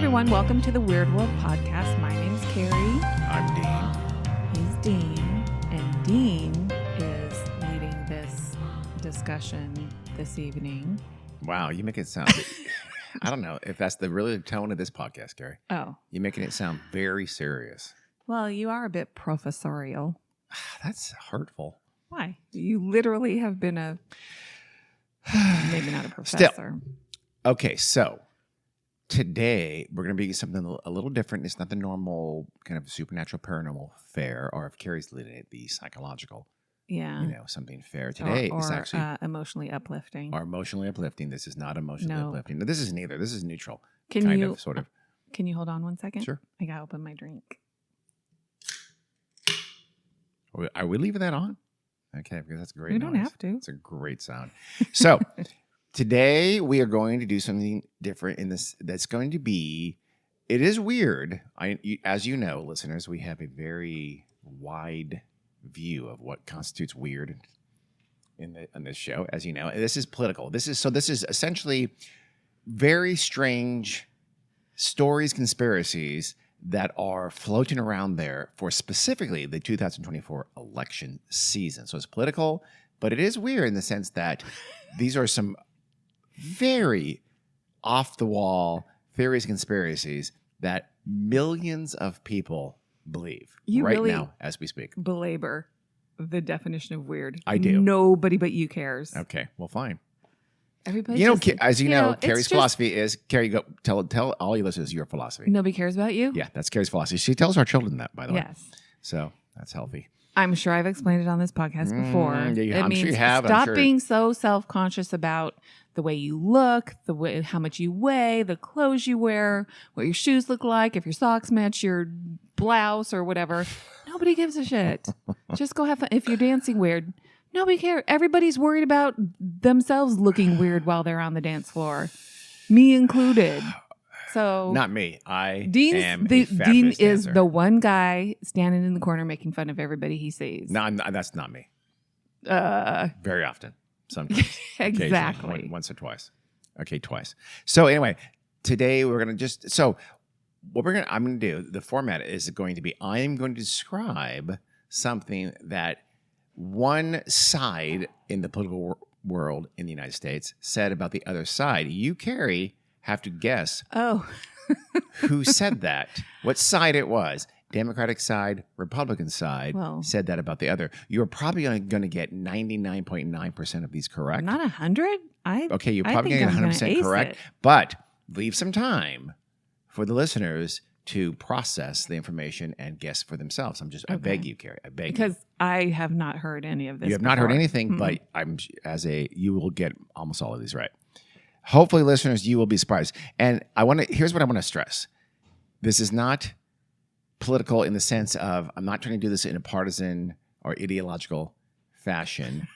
everyone. Welcome to the Weird World Podcast. My name's Carrie. I'm Dean. He's Dean. And Dean is leading this discussion this evening. Wow, you make it sound... I don't know if that's the really tone of this podcast, Carrie. Oh. You're making it sound very serious. Well, you are a bit professorial. That's hurtful. Why? You literally have been a... maybe not a professor. Still. Okay, so... Today, we're going to be something a little different. It's not the normal kind of supernatural paranormal fare, or if Carrie's leading it, the psychological, something fair. Today is actually emotionally uplifting. Or emotionally uplifting. This is not emotionally No. uplifting. No, this is neither. This is neutral. Can you hold on 1 second? Sure. I got to open my drink. Are we leaving that on? Okay, because that's great. We don't have to. It's a great sound. So... Today, we are going to do something different in this. That's going to be, it is weird. As you know, listeners, we have a very wide view of what constitutes weird in this show. As you know, this is political. This is essentially very strange stories, conspiracies that are floating around there for specifically the 2024 election season. So it's political, but it is weird in the sense that these are some very off-the-wall theories, conspiracies that millions of people believe now as we speak. Belabor the definition of weird. I do. Nobody but you cares. Okay, well, fine. Everybody, as you know, Carrie's philosophy is, Carrie, go tell all your listeners your philosophy. Nobody cares about you? Yeah, that's Carrie's philosophy. She tells our children that, by the way. Yes. So that's healthy. I'm sure I've explained it on this podcast before. I'm sure you have. Stop being so self-conscious about the way you look, how much you weigh, the clothes you wear, what your shoes look like, if your socks match your blouse or whatever. Nobody gives a shit. Just go have fun. If you're dancing weird, nobody cares. Everybody's worried about themselves looking weird while they're on the dance floor, me included. So not me. Dean is dancer. the one guy standing in the corner making fun of everybody he sees. No, that's not me. Very often. Sometimes. Exactly. Once or twice. Okay, twice. So anyway, today we're going to I'm going to do, the format is going to be, I'm going to describe something that one side in the political world in the United States said about the other side. You, Carrie, have to guess who said that, what side it was. Democratic side, Republican side said that about the other. You're probably going to get 99.9% of these correct. Not 100? Okay, you're probably going to get 100% correct, but leave some time for the listeners to process the information and guess for themselves. I beg you, Carrie. I beg you. Because I have not heard any of this. You have not heard anything, but you will get almost all of these right. Hopefully, listeners, you will be surprised. And here's what I want to stress. This is not political in the sense of, I'm not trying to do this in a partisan or ideological fashion,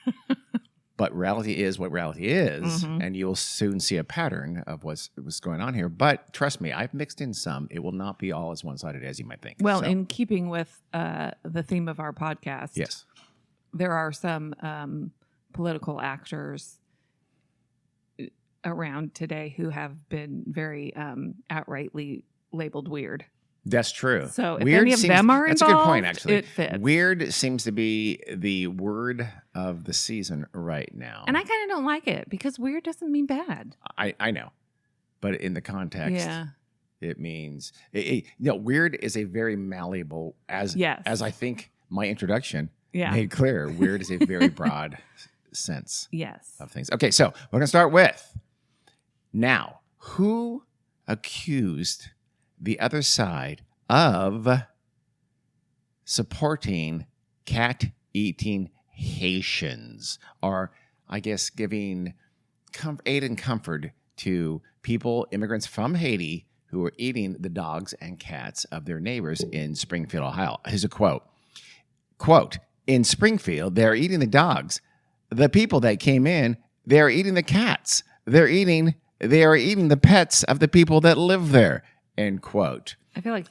but reality is what reality is, and you'll soon see a pattern of what's going on here. But trust me, I've mixed in some. It will not be all as one-sided as you might think. Well, in keeping with the theme of our podcast, yes, there are some political actors around today who have been very outrightly labeled weird. That's true. So if any of them are involved, that's a good point, actually. It fits. Weird seems to be the word of the season right now. And I kind of don't like it because weird doesn't mean bad. I know. But in the context, it means... weird is a very malleable, as I think my introduction made clear, weird is a very broad sense of things. Okay, so we're going to start with, now, who accused the other side of supporting cat-eating Haitians, or I guess giving aid and comfort to immigrants from Haiti who are eating the dogs and cats of their neighbors in Springfield, Ohio. Here's a quote. Quote, in Springfield, they're eating the dogs. The people that came in, they're eating the cats. They are eating the pets of the people that live there. End quote. I feel like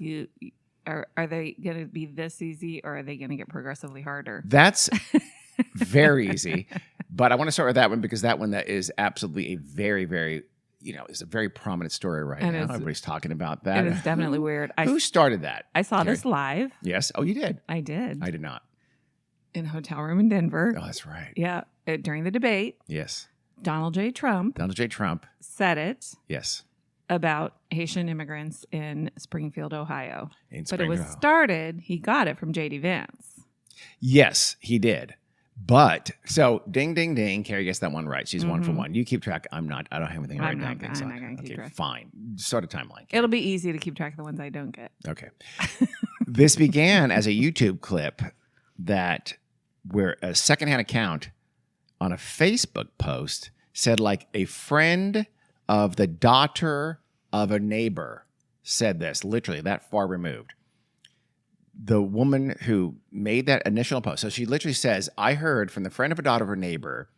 are they going to be this easy, or are they going to get progressively harder? That's very easy. But I want to start with that one because that is absolutely a very, very is a very prominent story right And now. it's- Everybody's talking about that. It is definitely weird. Who started that? I saw Carrie? this live. Yes. Oh, you did? I did. I did not. In a hotel room in Denver. Oh, that's right. Yeah. During the debate, Yes. Donald J. Trump Donald J. Trump. said it Yes. about Haitian immigrants in Springfield, Ohio. In But it was Springfield. started, he got it from J.D. Vance. Yes, he did. But so ding, ding, ding. Carrie gets that one right. She's 1 for 1. You keep track. I'm not. I don't have anything right I'm now. not gonna keep track. Fine. Start a timeline. It'll be easy to keep track of the ones I don't get. Okay. This began as a YouTube clip where a secondhand account on a Facebook post said like a friend of the daughter of a neighbor said this, literally that far removed. The woman who made that initial post, so she literally says, I heard from the friend of a daughter of a neighbor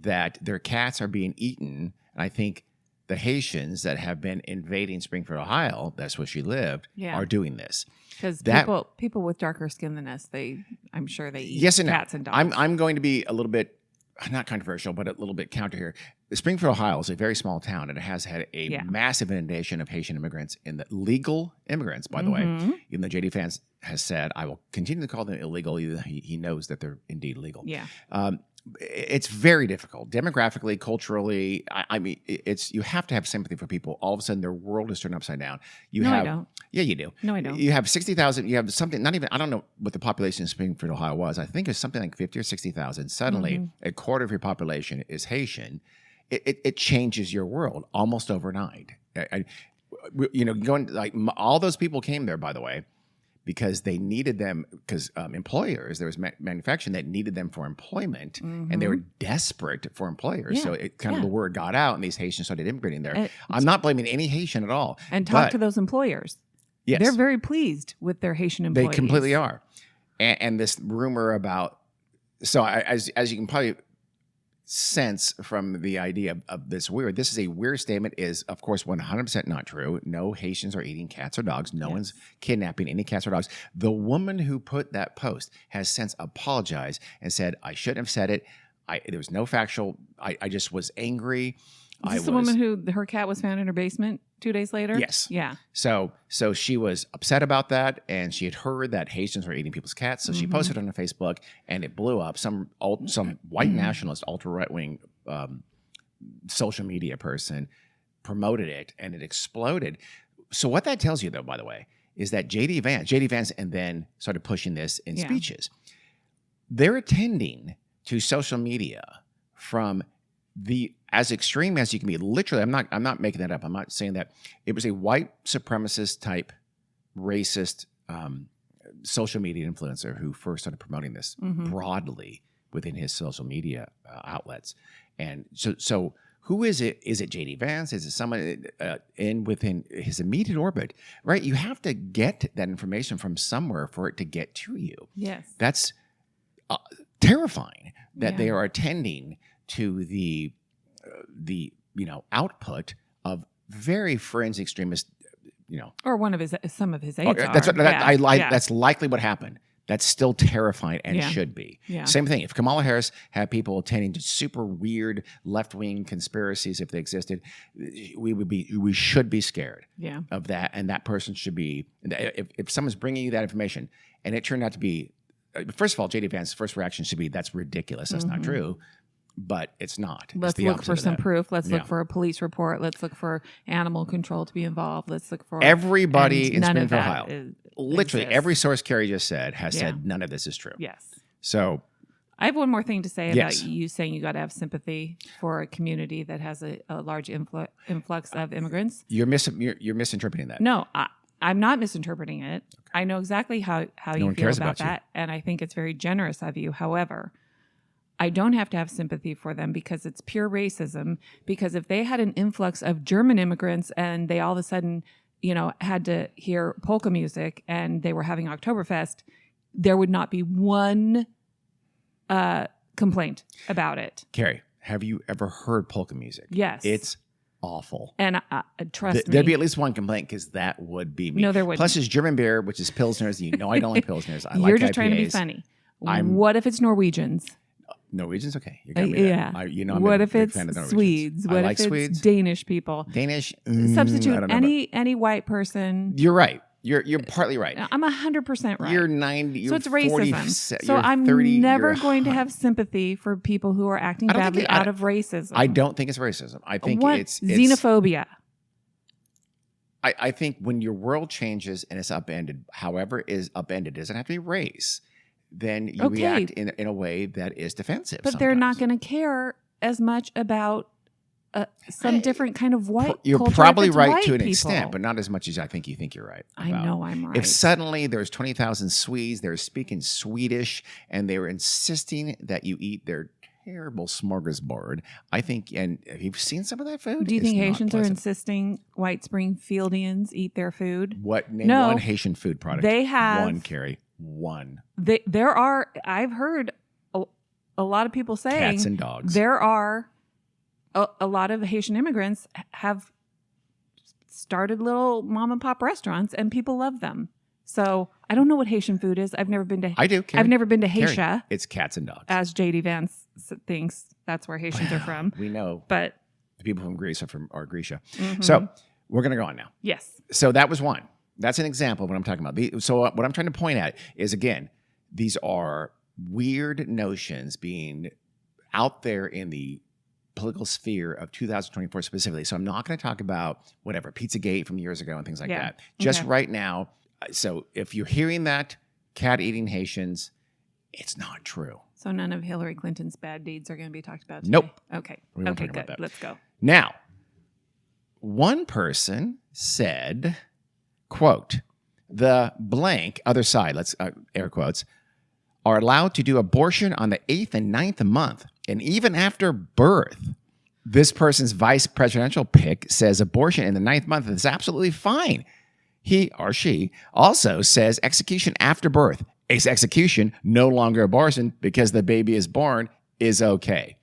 that their cats are being eaten. And I think the Haitians that have been invading Springfield, Ohio, that's where she lived, Yeah. are doing this. Because That- people with darker skin than us, I'm sure they eat Yes and no. cats and dogs. I'm going to be a little bit, not controversial, but a little bit counter here. Springfield, Ohio is a very small town, and it has had a Yeah. massive inundation of Haitian immigrants, in the legal immigrants, by the way. Even though J.D. Vance has said, I will continue to call them illegal, even though he knows that they're indeed legal. Yeah. It's very difficult demographically, culturally. I mean, you have to have sympathy for people. All of a sudden, their world is turned upside down. I don't. Yeah, you do. No, I don't. You have 60,000. You have something. Not even. I don't know what the population in Springfield, Ohio was. I think it's something like 50 or 60,000. Suddenly, a quarter of your population is Haitian. It changes your world almost overnight. Going like all those people came there, by the way, because they needed them, because employers, there was manufacturing that needed them for employment, and they were desperate for employers. Yeah. So it kind of the word got out, and these Haitians started immigrating there. And- I'm not blaming any Haitian at all. And talk but- to those employers. Yes, They're very pleased with their Haitian employees. they completely are. And this rumor about, as you can probably sense from the idea of this is a weird statement, is of course 100% not true. No Haitians are eating cats or dogs. No one's kidnapping any cats or dogs. The woman who put that post has since apologized and said, I shouldn't have said it. There was no factual. I just was angry. Is this the woman who her cat was found in her basement 2 days later? Yes. Yeah. So she was upset about that, and she had heard that Haitians were eating people's cats. So she posted on her Facebook, and it blew up. Some white nationalist, ultra right wing social media person promoted it, and it exploded. So what that tells you, though, by the way, is that J.D. Vance, and then started pushing this in speeches. They're attending to social media from as extreme as you can be. Literally, I'm not making that up. I'm not saying that. It was a white supremacist type, racist social media influencer who first started promoting this broadly within his social media outlets. And so who is it? Is it J.D. Vance? Is it someone within his immediate orbit? Right? You have to get that information from somewhere for it to get to you. Yes. That's terrifying that they are attending to the output of very fringe extremist, Or some of his aides. That's likely what happened. That's still terrifying and should be. Yeah. Same thing. If Kamala Harris had people attending to super weird left-wing conspiracies, if they existed, we should be scared of that. And that person should be, if someone's bringing you that information and it turned out to be, first of all, J.D. Vance's first reaction should be, that's ridiculous. That's not true. But it's not. Let's look for some proof. Let's look for a police report. Let's look for animal control to be involved. Let's look for everybody in none of Springfield, that Ohio. Literally exists. every source Carrie just said has said none of this is true. Yes. So I have one more thing to say about you saying you got to have sympathy for a community that has a large influx of immigrants. You're misinterpreting that. No, I'm not misinterpreting it. I know exactly how you feel about that, and I think it's very generous of you. However, I don't have to have sympathy for them because it's pure racism. Because if they had an influx of German immigrants and they all of a sudden, had to hear polka music and they were having Oktoberfest, there would not be one complaint about it. Carrie, have you ever heard polka music? Yes. It's awful. And trust me. There'd be at least one complaint, because that would be me. No, there wouldn't. Plus, it's German beer, which is Pilsners. I don't like Pilsners. I like You're just IPAs. trying to be funny. What if it's Norwegians? Norwegian's okay. You got me there. Yeah. I'm what a if big it's fan of the Norwegians. Swedes? I What like if it's Swedes. Danish people? Danish. Substitute I don't know any white person. You're right. You're partly right. I'm 100% right. You're 90. You're so it's 40, racism. So you're I'm 30, never you're going to hot. have sympathy for people who are acting I don't think badly it- out of racism. I don't think it's racism. I think What? it's Xenophobia. I think when your world changes and it's upended, however is upended, it doesn't have to be race, then you Okay. react in a way that is defensive. But they're not sometimes. going to care as much about some different kind of white You're culture if probably it's right white to an people. extent, but not as much as I think you think you're right. I about. know I'm right. If suddenly there's 20,000 Swedes, they're speaking Swedish, and they were insisting that you eat their terrible smorgasbord, I think, and have you seen some of that food? Do you It's think not Haitians are pleasant. insisting white Springfieldians eat their food? Name No. one Haitian food product. They have one, Carrie. One. There are. I've heard a lot of people saying Cats and dogs. there are a lot of Haitian immigrants have started little mom and pop restaurants, and people love them. So I don't know what Haitian food is. I've never been to. I do. Carrie. I've never been to Carrie, Haitian, It's cats and dogs. as JD Vance thinks that's where Haitians are from. We know But the people from Greece are from Grecia. mhm. So we're going to go on now. yes, So that was one. That's an example of what I'm talking about. So what I'm trying to point at is, again, these are weird notions being out there in the political sphere of 2024 specifically. So I'm not going to talk about whatever, Pizzagate from years ago and things like Yeah. that. Just Okay. right now. So if you're hearing that, cat-eating Haitians, it's not true. so none of Hillary Clinton's bad deeds are going to be talked about today. Nope. Okay. We won't Okay. talk about Good. that. Let's go. Now, one person said, quote, the blank other side, let's air quotes, are allowed to do abortion on the 8th and 9th month and even after birth. This person's vice presidential pick says abortion in the 9th month is absolutely fine. He or she also says execution after birth is execution, no longer abortion, because the baby is born, is okay.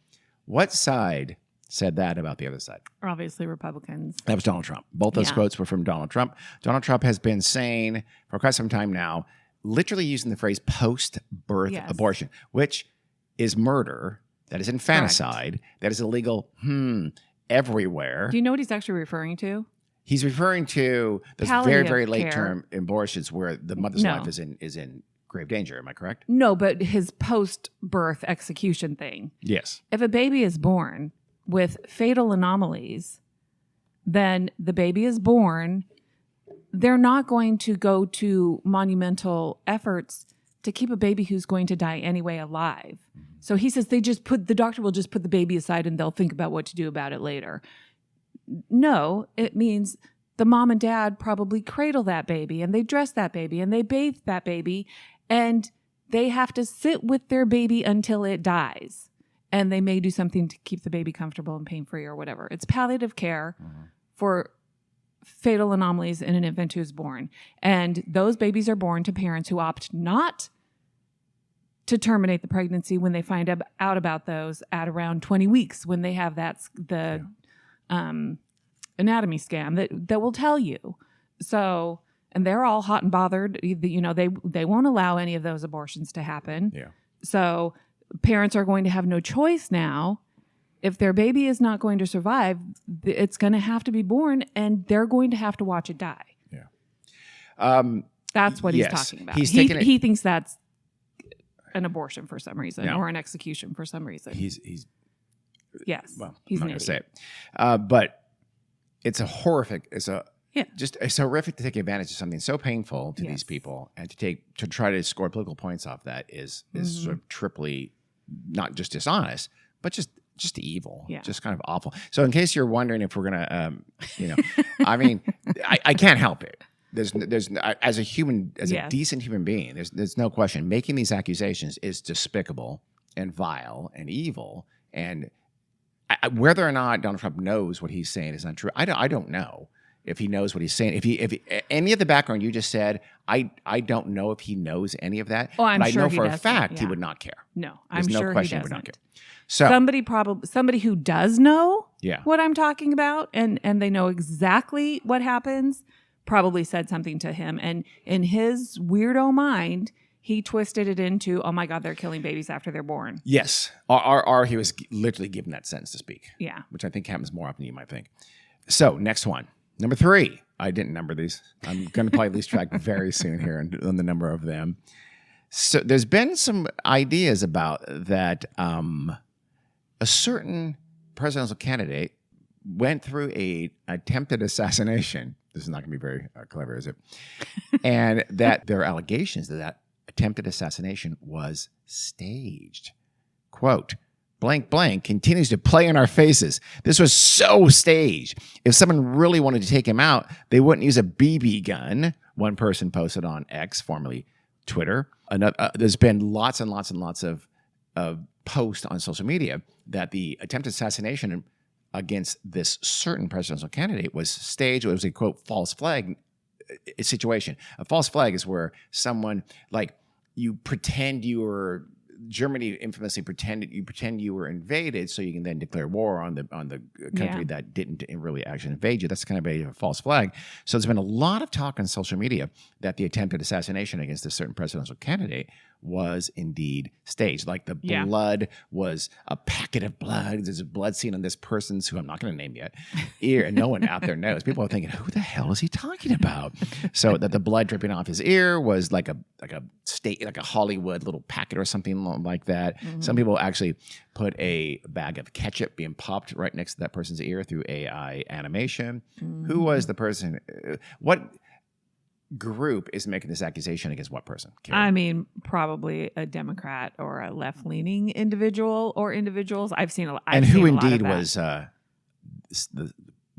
What side said that about the other side? Obviously, Republicans. That was Donald Trump. Both those Yeah. quotes were from Donald Trump. Donald Trump has been saying for quite some time now, literally using the phrase post-birth Yes. abortion, which is murder, that is infanticide, that is illegal everywhere. Do you know what he's actually referring to? He's referring to those very, Palliative very late care. term abortions where the mother's No. life is in grave danger. Am I correct? No, but his post-birth execution thing. Yes. If a baby is born with fatal anomalies, then the baby is born. They're not going to go to monumental efforts to keep a baby who's going to die anyway alive. So he says the doctor will just put the baby aside and they'll think about what to do about it later. No, it means the mom and dad probably cradle that baby and they dress that baby and they bathe that baby and they have to sit with their baby until it dies. And they may do something to keep the baby comfortable and pain-free or whatever. It's palliative care for fatal anomalies in an infant who's born. And those babies are born to parents who opt not to terminate the pregnancy when they find out about those at around 20 weeks, when they have the anatomy scan that will tell you. So, and they're all hot and bothered. You know, they won't allow any of those abortions to happen. Yeah. So parents are going to have no choice now. If their baby is not going to survive, it's going to have to be born and they're going to have to watch it die. Yeah. That's what yes. he's talking about. He's taking it- he thinks that's an abortion for some reason No. or an execution for some reason. He's yes. well, he's I'm an not going to idiot. say it. But it's a horrific, it's horrific to take advantage of something so painful to Yes. these people and to try to score political points off that is sort of triply not just dishonest, but just evil, Yeah. just kind of awful. So in case you're wondering if we're going to, I mean, I can't help it. There's as a human, as Yes. a decent human being, there's no question. Making these accusations is despicable and vile and evil. And whether or not Donald Trump knows what he's saying is untrue, I don't know if he knows what he's saying. If he any of the background you just said, I don't know if he knows any of that. Oh, I'm but sure I know he for a doesn't, fact he yeah. would not care. No, There's I'm no sure question he would not doesn't. care. So Somebody who does know yeah, what I'm talking about and they know exactly what happens probably said something to him. And in his weirdo mind, he twisted it into, oh my God, they're killing babies after they're born. Yes. Or he was literally given that sentence to speak. Yeah. Which I think happens more often than you might think. So, next one. Number 3. I didn't number these. I'm going to probably lose track very soon here on the number of them. So, there's been some ideas about that a certain presidential candidate went through a attempted assassination. This is not going to be very clever, is it? And that there are allegations that attempted assassination was staged. Quote, blank blank continues to play in our faces. This was so staged. If someone really wanted to take him out, they wouldn't use a BB gun. One person posted on X, formerly Twitter. There's been lots and lots and lots of posts on social media that the attempted assassination against this certain presidential candidate was staged. It was a, quote, false flag situation. A false flag is where someone, like, you pretend you were, Germany infamously pretend you were invaded, so you can then declare war on the country that didn't really actually invade you. That's kind of a false flag. So there's been a lot of talk on social media that the attempted assassination against a certain presidential candidate was indeed staged. Like the blood was a packet of blood. There's a blood seen on this person's, who I'm not going to name yet, ear, and no one out there knows. People are thinking, who the hell is he talking about? So that the blood dripping off his ear was like a Hollywood little packet or something like that. Mm-hmm. Some people actually put a bag of ketchup being popped right next to that person's ear through AI animation. Mm-hmm. Who was the person? What group is making this accusation against what person? Karen? I mean, probably a Democrat or a left-leaning individual or individuals. I've seen a lot. And who indeed was the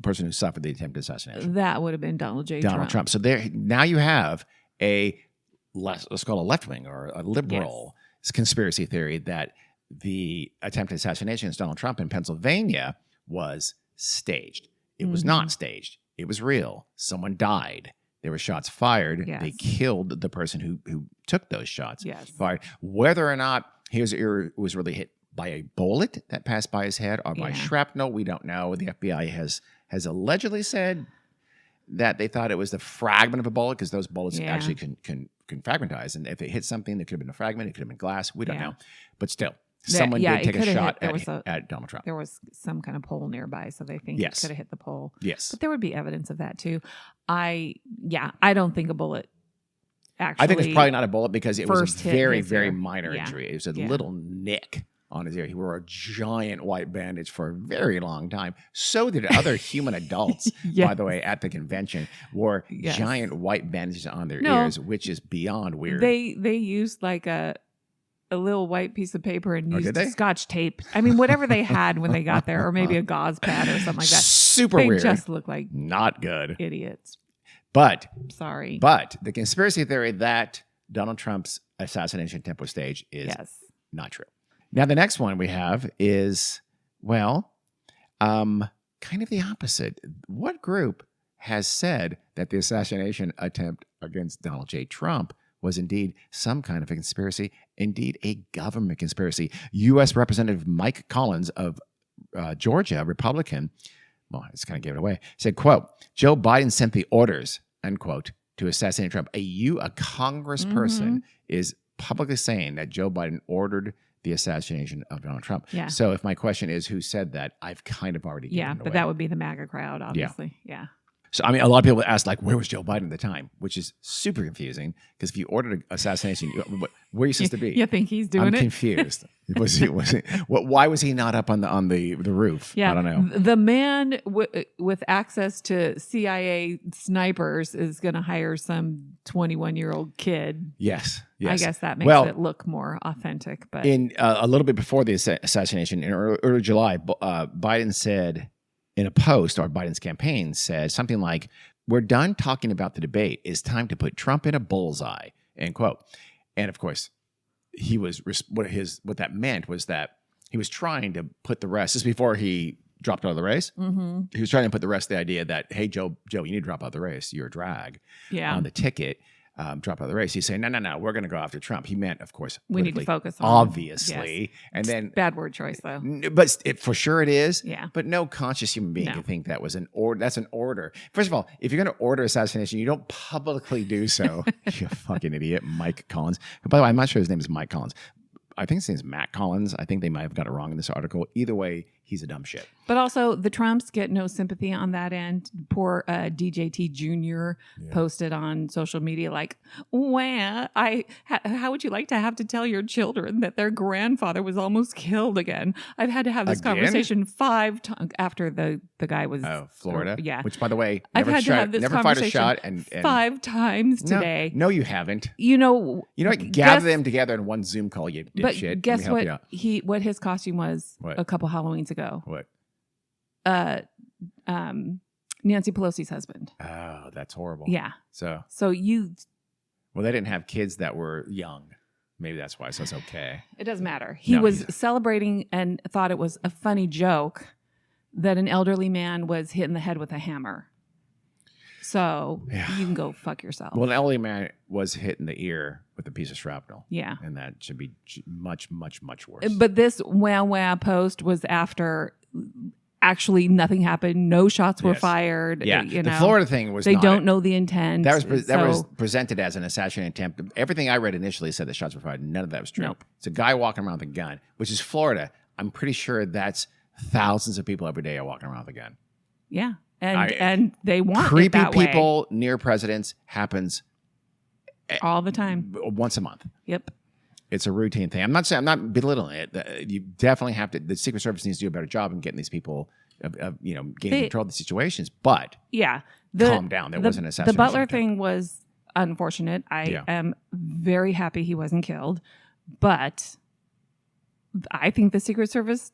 person who suffered the attempted assassination? That would have been Donald Trump. So there, now you have let's call it a left-wing or a liberal conspiracy theory that the attempted assassination against Donald Trump in Pennsylvania was staged. It was not staged. It was real. Someone died. There were shots fired. Yes. They killed the person who took those shots. Yes. Fired. Whether or not his ear was really hit by a bullet that passed by his head or by shrapnel, we don't know. The FBI has allegedly said that they thought it was the fragment of a bullet, because those bullets actually can fragmentize. And if it hit something, it could have been a fragment. It could have been glass. We don't know. But still, someone did take a shot at Donald Trump. There was some kind of pole nearby, so they think it could have hit the pole. Yes. But there would be evidence of that too. I don't think a bullet actually. I think it's probably not a bullet, because it was a very, very minor injury. It was a little nick on his ear. He wore a giant white bandage for a very long time. So did other human adults, by the way, at the convention, wore giant white bandages on their ears, which is beyond weird. They used like a little white piece of paper and used Scotch tape. I mean, whatever they had when they got there, or maybe a gauze pad or something like that. Super weird. They just look like not good idiots. But sorry. But the conspiracy theory that Donald Trump's assassination attempt was staged is not true. Now, the next one we have is, kind of the opposite. What group has said that the assassination attempt against Donald J. Trump was indeed some kind of a conspiracy, indeed a government conspiracy? U.S. Representative Mike Collins of Georgia, Republican, well, I just kind of gave it away, said, quote, Joe Biden sent the orders, unquote, to assassinate Trump. A congressperson is publicly saying that Joe Biden ordered the assassination of Donald Trump. Yeah. So if my question is who said that, I've kind of already given it away. But that would be the MAGA crowd, obviously. Yeah. So, I mean, a lot of people ask, like, where was Joe Biden at the time? Which is super confusing, because if you ordered an assassination, where are you supposed to be? You think he's doing I'm confused. Why was he not up on the roof? Yeah. I don't know. The man with access to CIA snipers is going to hire some 21-year-old kid. Yes. I guess that makes it look more authentic. But in a little bit before the assassination, in early July, Biden said, in a post, or Biden's campaign said something like, we're done talking about the debate. It's time to put Trump in a bullseye, end quote. And of course, what that meant was that he was trying to put the rest, just before he dropped out of the race, he was trying to put the rest of the idea that, hey, Joe, you need to drop out of the race. You're a drag on the ticket. drop out of the race. He's saying, no, we're going to go after Trump. He meant, of course, We need to focus on obviously. Yes. And then bad word choice though. But for sure it is. Yeah. But no conscious human being can think that was an order. That's an order. First of all, if you're going to order assassination, you don't publicly do so. You fucking idiot, Mike Collins. By the way, I'm not sure his name is Mike Collins. I think his name is Matt Collins. I think they might have got it wrong in this article. Either way, he's a dumb shit. But also, the Trumps get no sympathy on that end. Poor DJT Jr. posted on social media like, "Wow, how would you like to have to tell your children that their grandfather was almost killed again? I've had to have this conversation 5 times after the guy was Florida. Yeah, Which, by the way, I've had to have this fired a conversation shot and 5 times today. No, you haven't. You know, gather them together in one Zoom call. You dipshit. But guess what? What his costume was a couple Halloweens ago. What? Nancy Pelosi's husband. Oh, that's horrible. Yeah. So well, they didn't have kids that were young. Maybe that's why. So it's okay. It doesn't matter. He was celebrating and thought it was a funny joke that an elderly man was hit in the head with a hammer. So you can go fuck yourself. Well, an elderly man was hit in the ear with a piece of shrapnel. Yeah. And that should be much, much, much worse. But this wah post was after actually nothing happened. No shots were fired. Yeah. The Florida thing was they don't know the intent. That was presented as an assassination attempt. Everything I read initially said the shots were fired. None of that was true. Nope. It's a guy walking around with a gun, which is Florida. I'm pretty sure that's thousands of people every day are walking around with a gun. Yeah. And they want creepy it that people way. Near presidents happens all the time, once a month. Yep, it's a routine thing. I'm not belittling it. You definitely have to. The Secret Service needs to do a better job in getting these people, gaining control of the situations. But calm down. There was an assassination. The Butler thing was unfortunate. I am very happy he wasn't killed, but I think the Secret Service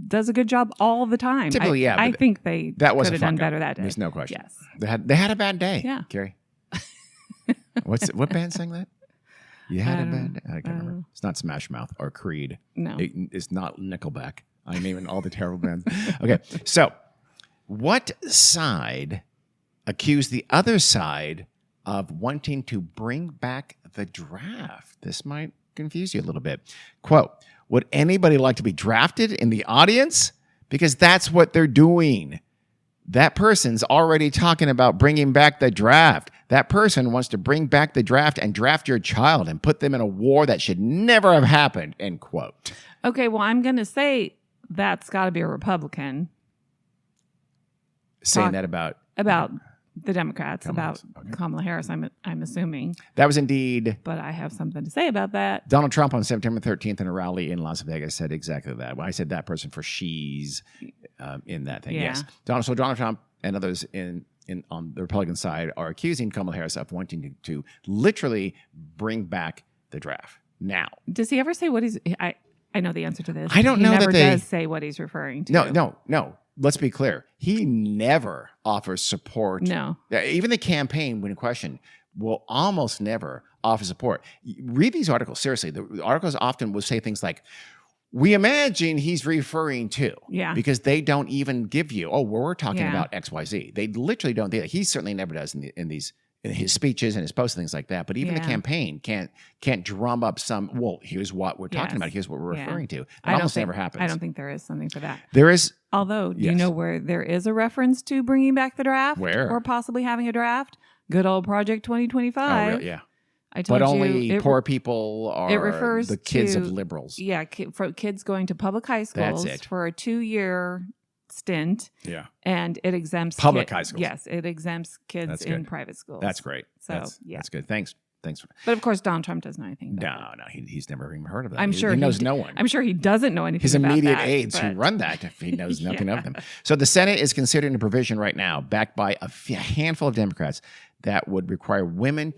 does a good job all the time. Typically, I think they could have done better that day. There's no question. Yes. They had a bad day. Yeah. Gary. What band sang that? You had a bad day? I can't remember. It's not Smash Mouth or Creed. No. It's not Nickelback. I'm naming all the terrible bands. Okay. So what side accused the other side of wanting to bring back the draft? This might confuse you a little bit. Quote, would anybody like to be drafted in the audience? Because that's what they're doing. That person's already talking about bringing back the draft. That person wants to bring back the draft and draft your child and put them in a war that should never have happened, end quote. Okay, well, I'm going to say that's got to be a Republican. Saying that about the Democrats, about Kamala Harris, I'm assuming. That was indeed. But I have something to say about that. Donald Trump on September 13th in a rally in Las Vegas said exactly that. Well, I said that person for she's in that thing. Yeah. Yes. So Donald Trump and others on the Republican side are accusing Kamala Harris of wanting to literally bring back the draft. Now, does he ever say what he's... I know the answer to this. I don't know that he never does say what he's referring to. No. Let's be clear. He never offers support. No. Even the campaign, when questioned, will almost never offer support. Read these articles. Seriously, the articles often will say things like, we imagine he's referring to. Yeah. Because they don't even give you, we're talking about XYZ. They literally don't do that. He certainly never does in his speeches and his posts and things like that. But even the campaign can't drum up some, here's what we're talking about. Here's what we're referring to. It almost never happens. I don't think there is something for that. There is. Although, do you know where there is a reference to bringing back the draft? Where? Or possibly having a draft? Good old Project 2025. Oh, really? Yeah. I told but only poor people are it refers the kids to, of liberals. Yeah, for kids going to public high schools for a 2-year stint. Yeah. And it exempts public high schools. Yes, it exempts kids in private schools. That's great. So, that's good. Thanks. But of course, Donald Trump doesn't know anything about No, he's never even heard of that. I'm sure he knows no one. I'm sure he doesn't know anything His about immediate that, aides who run that, if he knows nothing of them. So the Senate is considering a provision right now, backed by a handful of Democrats, that would require women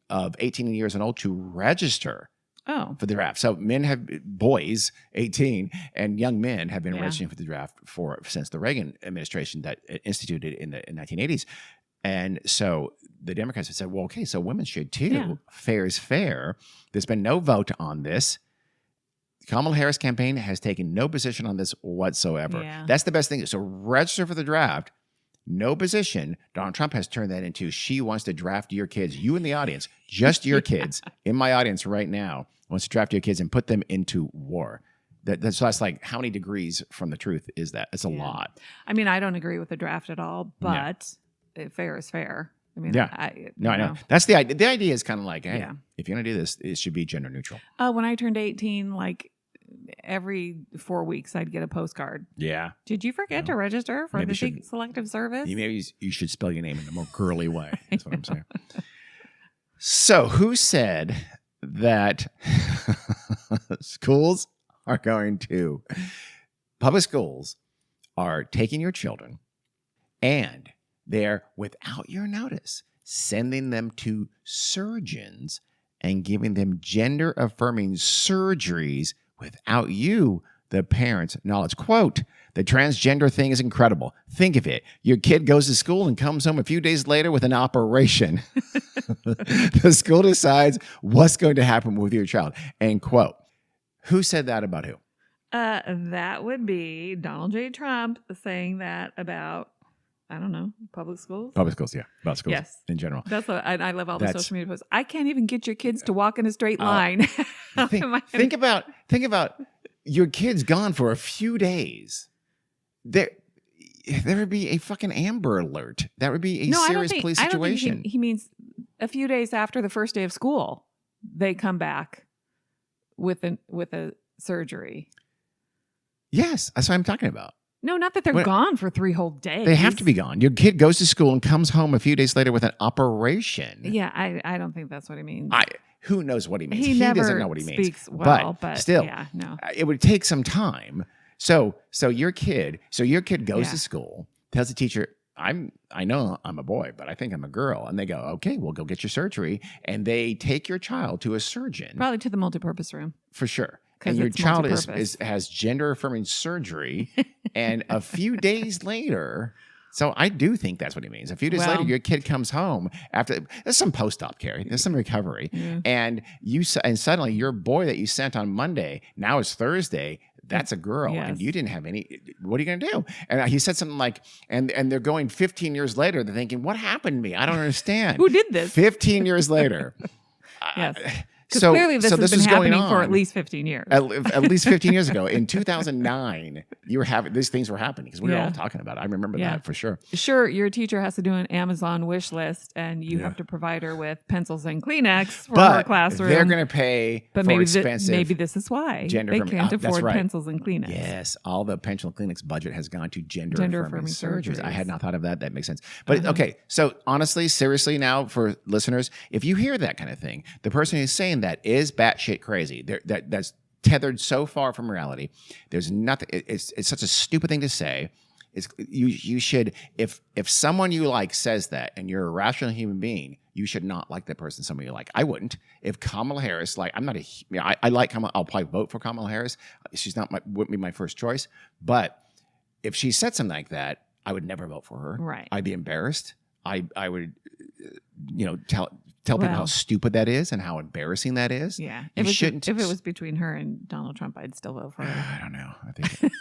of 18 years and old to register for the draft. So boys 18 and young men have been registering for the draft since the Reagan administration that instituted in the 1980s. And so the Democrats have said, well, okay, so women should too. Yeah. Fair is fair. There's been no vote on this. The Kamala Harris campaign has taken no position on this whatsoever. Yeah. That's the best thing. So register for the draft. no position. Donald Trump has turned that into she wants to draft your kids, you in the audience, just your kids in my audience right now, wants to draft your kids and put them into war. That's like, how many degrees from the truth is that? It's a lot. I mean, I don't agree with the draft at all, but fair is fair. I mean, I know. That's the idea. The idea is kind of like, hey, if you're going to do this, it should be gender neutral. When I turned 18, like every 4 weeks, I'd get a postcard. Yeah. Did you forget to register for the Selective Service? Maybe you should spell your name in a more girly way. That's what I'm saying. So who said that public schools are taking your children and they're, without your notice, sending them to surgeons and giving them gender-affirming surgeries without you, the parents' knowledge. Quote, the transgender thing is incredible. Think of it. Your kid goes to school and comes home a few days later with an operation. The school decides what's going to happen with your child. End quote. Who said that about who? That would be Donald J. Trump saying that about, I don't know, public schools? Public schools, yeah. About schools in general. That's what I love all the social media posts. I can't even get your kids to walk in a straight line. Think about your kid's gone for a few days. There would be a fucking Amber Alert. That would be a serious police situation. I don't think he means a few days after the first day of school, they come back with a surgery. Yes, that's what I'm talking about. No, not that they're gone for 3 whole days. They have to be gone. Your kid goes to school and comes home a few days later with an operation. Yeah, I don't think that's what he means. Who knows what he means? He doesn't know what he means. Speaks well, but still, yeah, no. It would take some time. So your kid goes to school, tells the teacher, I know I'm a boy, but I think I'm a girl. And they go, okay, well, go get your surgery. And they take your child to a surgeon. Probably to the multipurpose room. For sure. And your child has gender affirming surgery. And a few days later, so I do think that's what he means. A few days later, your kid comes home after there's some post-op care, there's some recovery, and suddenly your boy that you sent on Monday now is Thursday. That's a girl, and you didn't have any. What are you going to do? And he said something like, and they're going 15 years later. They're thinking, what happened to me? I don't understand. Who did this? 15 years later. Yes. Because clearly this has been happening for at least 15 years. At least 15 years ago. In 2009, these things were happening because we were all talking about it. I remember that for sure. Sure, your teacher has to do an Amazon wish list and you have to provide her with pencils and Kleenex for her classroom. They're going to pay for expensive. Maybe this is why they can't afford pencils and Kleenex. Yes, all the pencil and Kleenex budget has gone to gender-affirming surgeries. I had not thought of that. That makes sense. But okay, so honestly, seriously now for listeners, if you hear that kind of thing, the person who's saying that is batshit crazy. That's tethered so far from reality. There's nothing. It's such a stupid thing to say. You should, if someone you like says that and you're a rational human being, you should not like that person. Somebody you like. I wouldn't. If Kamala Harris, I like Kamala. I'll probably vote for Kamala Harris. She's wouldn't be my first choice. But if she said something like that, I would never vote for her. Right. I'd be embarrassed. I would, tell people how stupid that is and how embarrassing that is. Yeah. If it was between her and Donald Trump, I'd still vote for her. I don't know. I think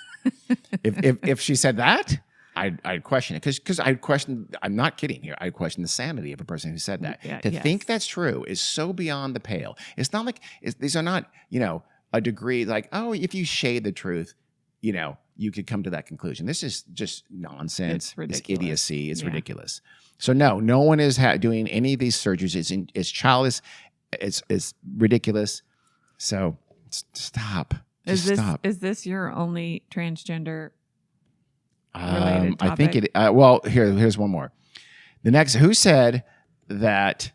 if she said that, I'd question it because I'd question. I'm not kidding here. I'd question the sanity of a person who said that. Yeah, think that's true is so beyond the pale. It's not like these are not a degree like, oh, if you shade the truth, you could come to that conclusion. This is just nonsense. It's ridiculous. It's idiocy. It's ridiculous. So no one is doing any of these surgeries. It's childish. It's ridiculous. So stop. Stop. Is this your only transgender related topic? I think it. Well, here's one more. The next, who said that?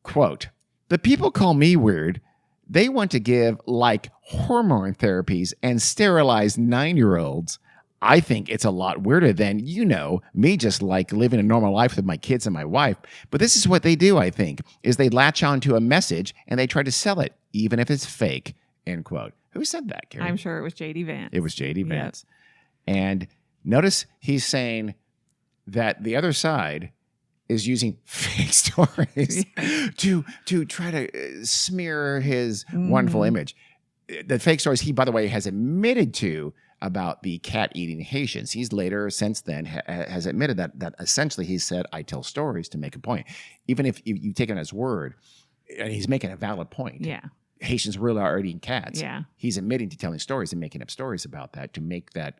Quote: the people call me weird. They want to give hormone therapies and sterilize 9-year-olds. I think it's a lot weirder than, me just living a normal life with my kids and my wife. But this is what they do, I think, is they latch on to a message and they try to sell it, even if it's fake, end quote. Who said that, Carrie? I'm sure it was J.D. Vance. It was J.D. Vance. Yep. And notice he's saying that the other side is using fake stories to try to smear his wonderful image. The fake stories he, by the way, has admitted to about the cat eating Haitians. He's later, since then, has admitted that essentially he said, I tell stories to make a point. Even if you take him at his word, and he's making a valid point. Yeah. Haitians really are eating cats. Yeah. He's admitting to telling stories and making up stories about that to make that,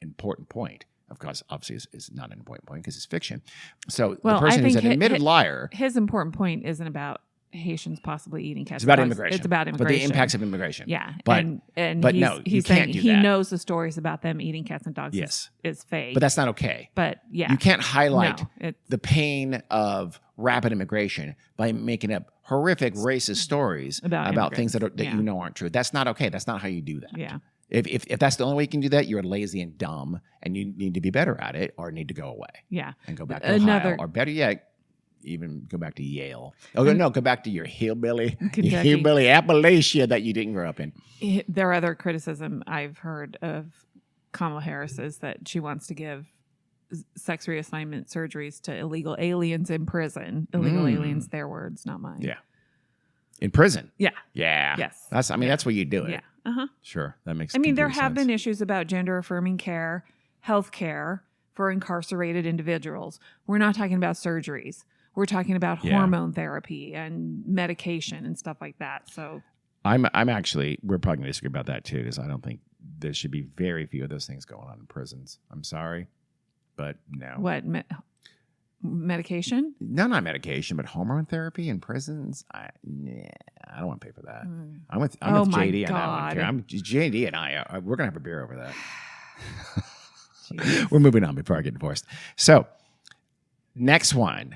important point. Of course, obviously, is not an important point because it's fiction. So the person who's an admitted liar. His important point isn't about Haitians possibly eating cats. It's about immigration. It's about immigration. But the impacts of immigration. Yeah. But he's saying he knows the stories about them eating cats and dogs is fake. But that's not okay. But yeah. You can't highlight the pain of rapid immigration by making up horrific racist stories about things that aren't true. That's not okay. That's not how you do that. Yeah. If that's the only way you can do that, you're lazy and dumb, and you need to be better at it, or need to go away. Yeah. And go back to Ohio, or better yet, even go back to Yale. Oh no, go back to your hillbilly Appalachia that you didn't grow up in. There are other criticism I've heard of Kamala Harris is that she wants to give sex reassignment surgeries to illegal aliens in prison. Illegal aliens, their words, not mine. Yeah. In prison. Yeah. Yeah. Yes. That's where you do it. Yeah. Uh-huh. Sure. That makes there have been issues about gender affirming care, health care for incarcerated individuals. We're not talking about surgeries. We're talking about hormone therapy and medication and stuff like that. So we're probably going to disagree about that too, because I don't think there should be very few of those things going on in prisons. I'm sorry, but no. What? Medication? No, not medication, but hormone therapy in prisons. I don't want to pay for that. I'm with JD on that one. JD and I, we're gonna have a beer over that. We're moving on before I get divorced. So, next one.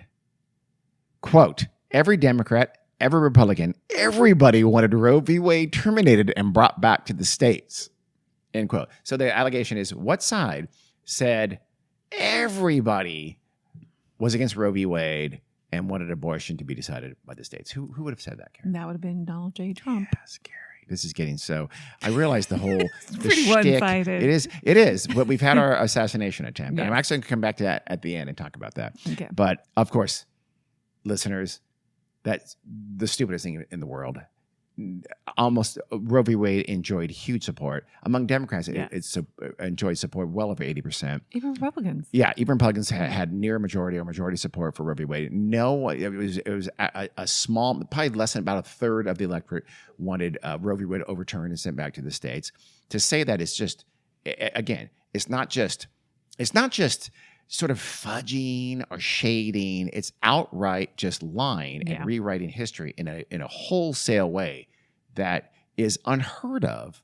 Quote: every Democrat, every Republican, everybody wanted Roe v. Wade terminated and brought back to the states. End quote. So the allegation is, what side said everybody was against Roe v. Wade and wanted abortion to be decided by the states? Who would have said that, Karen? That would have been Donald J. Trump. Yes, Gary. This is getting so. I realize the whole pretty one-sided. It is. But we've had our assassination attempt. Yes. And I'm actually going to come back to that at the end and talk about that. Okay. But of course, listeners, that's the stupidest thing in the world. Almost Roe v. Wade enjoyed huge support among Democrats. It's enjoyed support well over 80%. Even Republicans. Yeah, even Republicans had near majority or majority support for Roe v. Wade. No, it was a small, probably less than about a third of the electorate wanted Roe v. Wade overturned and sent back to the states. To say that is just, again, it's not just sort of fudging or shading. It's outright just lying and rewriting history in a wholesale way that is unheard of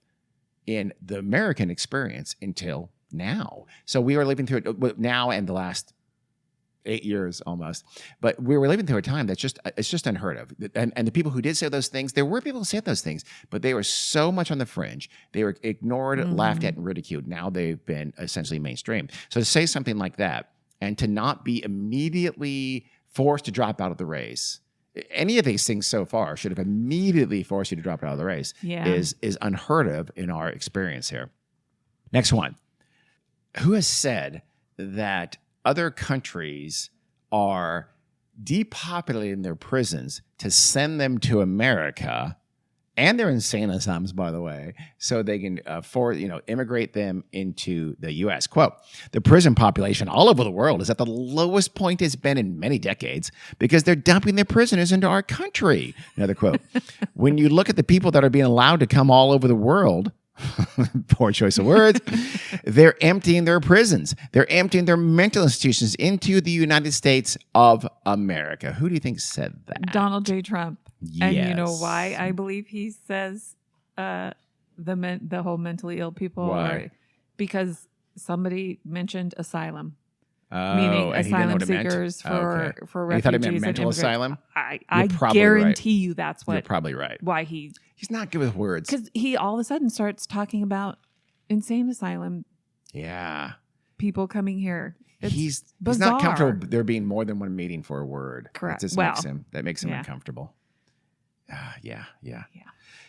in the American experience until now. So we are living through it now and the last 8 years almost, but we were living through a time that's just unheard of. And the people who did say those things, there were people who said those things, but they were so much on the fringe. They were ignored, laughed at, and ridiculed. Now they've been essentially mainstream. So to say something like that and to not be immediately forced to drop out of the race, any of these things so far should have immediately forced you to drop out of the race, is unheard of in our experience here. Next one. Who has said that other countries are depopulating their prisons to send them to America, and they're insane asylums, by the way, so they can immigrate them into the U.S. Quote: the prison population all over the world is at the lowest point it's been in many decades because they're dumping their prisoners into our country. Another quote: when you look at the people that are being allowed to come all over the world, poor choice of words, they're emptying their prisons. They're emptying their mental institutions into the United States of America. Who do you think said that? Donald J. Trump. Yes. And you know why I believe he says the whole mentally ill people? Why? Because somebody mentioned asylum. Oh, meaning and he didn't know asylum what it meant? seekers for And refugees. he thought it meant and mental immigrants. asylum? I guarantee you that's You're what. probably right. Why He's not good with words. Because he all of a sudden starts talking about insane asylum Yeah. people coming here. It's He's bizarre. not comfortable there being more than one meeting for a word. Correct. That makes him uncomfortable. Yeah. Yeah.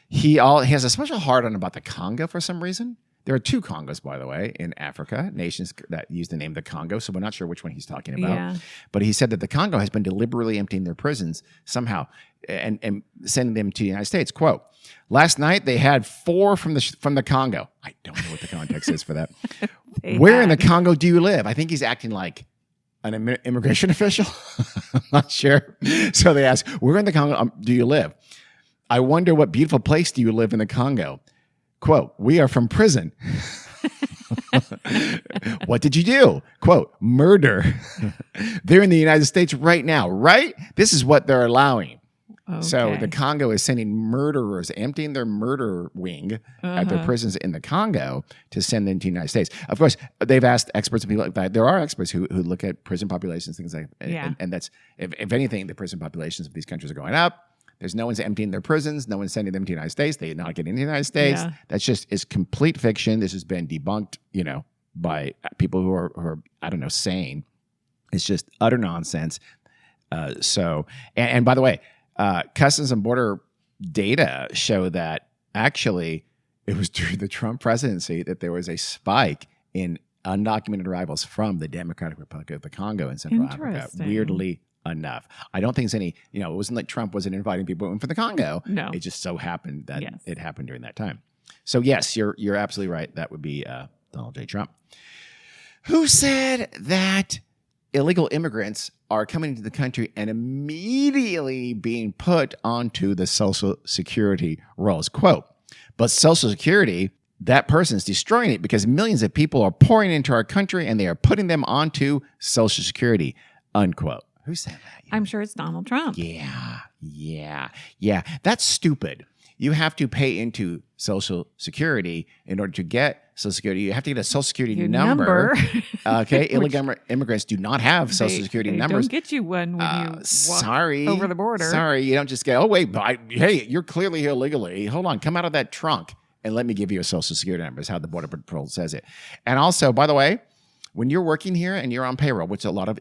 He has a special heart on about the Congo for some reason. There are 2 Congos, by the way, in Africa, nations that use the name the Congo. So we're not sure which one he's talking about. Yeah. But he said that the Congo has been deliberately emptying their prisons somehow and sending them to the United States. Quote, last night they had 4 from the Congo. I don't know what the context is for that. Where in the Congo do you live? I think he's acting like an immigration official. I'm not sure. So they ask, where in the Congo do you live? I wonder what beautiful place do you live in the Congo? Quote, we are from prison. What did you do? Quote, murder. They're in the United States right now, right? This is what they're allowing. Okay. So the Congo is sending murderers, emptying their murder wing at their prisons in the Congo to send them to the United States. Of course, they've asked experts and people like that. There are experts who look at prison populations, things like that. And that's, if anything, the prison populations of these countries are going up. There's no one's emptying their prisons. No one's sending them to the United States. They're not getting into the United States. Yeah. That's just is complete fiction. This has been debunked, by people who are I don't know, sane. It's just utter nonsense. And by the way, Customs and Border data show that actually it was during the Trump presidency that there was a spike in undocumented arrivals from the Democratic Republic of the Congo in Central Africa. Weirdly enough. I don't think it's any, it wasn't like Trump wasn't inviting people in from the Congo. No. It just so happened that it happened during that time. So yes, you're absolutely right. That would be Donald J. Trump. Who said that illegal immigrants are coming into the country and immediately being put onto the Social Security rolls? Quote, but Social Security, that person is destroying it because millions of people are pouring into our country and they are putting them onto Social Security, unquote. Who said that? I'm sure it's Donald Trump. Yeah. That's stupid. You have to pay into Social Security in order to get Social Security. You have to get a Social Security number. Okay, illegal immigrants do not have Social Security numbers. Don't get you one when you walk over the border. Sorry, you don't just go, oh, wait, hey, you're clearly here illegally. Hold on, come out of that trunk and let me give you a Social Security number is how the Border Patrol says it. And also, by the way, when you're working here and you're on payroll, which a lot of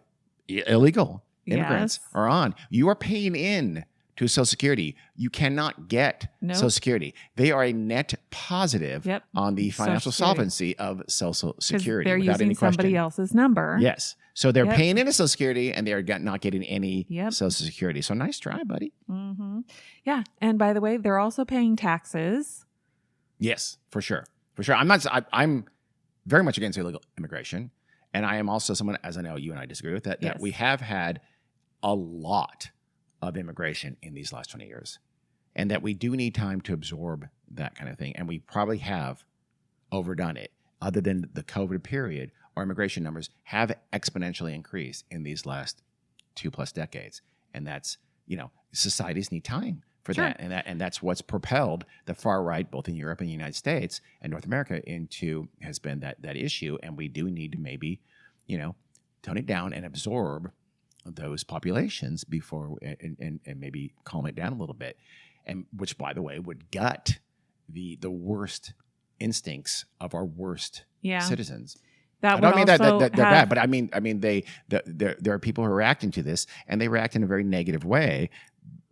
illegal immigrants are on, you are paying in to Social Security. You cannot get Social Security. They are a net positive on the financial solvency of Social Security. They're using somebody else's number. Yes. So they're paying into Social Security and they're not getting any Social Security. So nice try, buddy. Mm-hmm. Yeah. And by the way, they're also paying taxes. Yes, for sure. I'm very much against illegal immigration. And I am also someone, as I know you and I disagree with that we have had a lot of immigration in these last 20 years, and that we do need time to absorb that kind of thing. And we probably have overdone it. Other than the COVID period, our immigration numbers have exponentially increased in these last 2+ decades. And that's, societies need time for that. And that's what's propelled the far right, both in Europe and the United States and North America, has been that issue. And we do need to maybe, tone it down and absorb those populations before and maybe calm it down a little bit, and which, by the way, would gut the worst instincts of our worst citizens. I don't mean that they're bad, but I mean there are people who are reacting to this, and they react in a very negative way.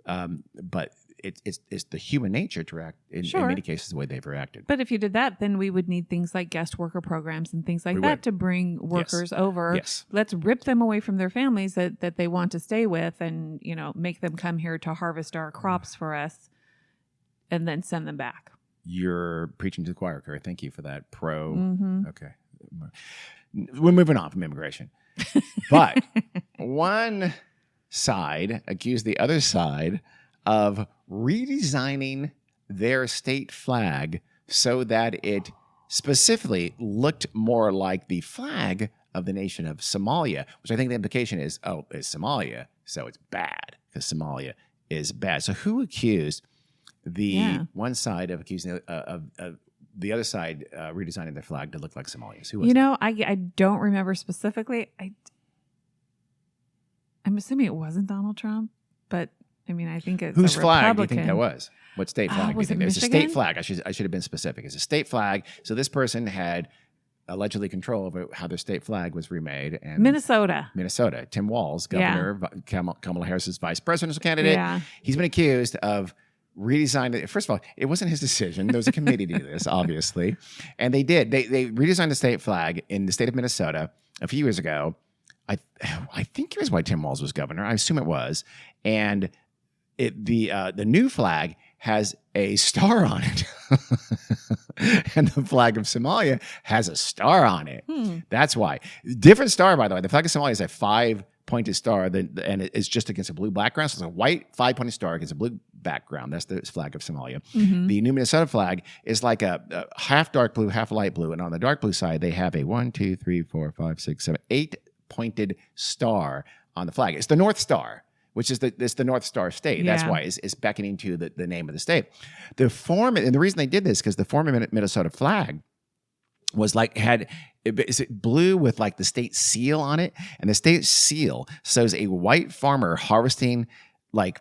But it's the human nature to react in many cases the way they've reacted. But if you did that, then we would need things like guest worker programs and things like that to bring workers over. Yes. Let's rip them away from their families that they want to stay with, and make them come here to harvest our crops for us, and then send them back. You're preaching to the choir, Carrie. Thank you for that. Okay. We're moving on from immigration. But one side accused the other side of redesigning their state flag so that it specifically looked more like the flag of the nation of Somalia, which I think the implication is, it's Somalia, so it's bad because Somalia is bad. So who accused the one side of accusing of the other side redesigning their flag to look like Somalia's? Who was it? I don't remember specifically. I'm assuming it wasn't Donald Trump, but I think it's whose a flag Republican. do you think that was? What state flag do you think? It was a state flag. I should have been specific. It's a state flag. So this person had allegedly control over how their state flag was remade. And Minnesota. Tim Walz, governor, Kamala Harris's vice presidential candidate. Yeah. He's been accused of redesigned it. First of all, it wasn't his decision. There was a committee to do this, obviously. And they did. They redesigned the state flag in the state of Minnesota a few years ago. I think it was while Tim Walz was governor. I assume it was. And the new flag has a star on it. And the flag of Somalia has a star on it. That's why. Different star, by the way. The flag of Somalia is a 5-pointed star, and it's just against a blue background. So it's a white 5-pointed star against a blue background. That's the flag of Somalia. The new Minnesota flag is like a half dark blue, half light blue. And on the dark blue side, they have a 8-pointed star on the flag. It's the North Star, which is the North Star state. Yeah. That's why it's beckoning to the name of the state. And the reason they did this because the former Minnesota flag was it's blue with like the state seal on it, and the state seal shows a white farmer harvesting like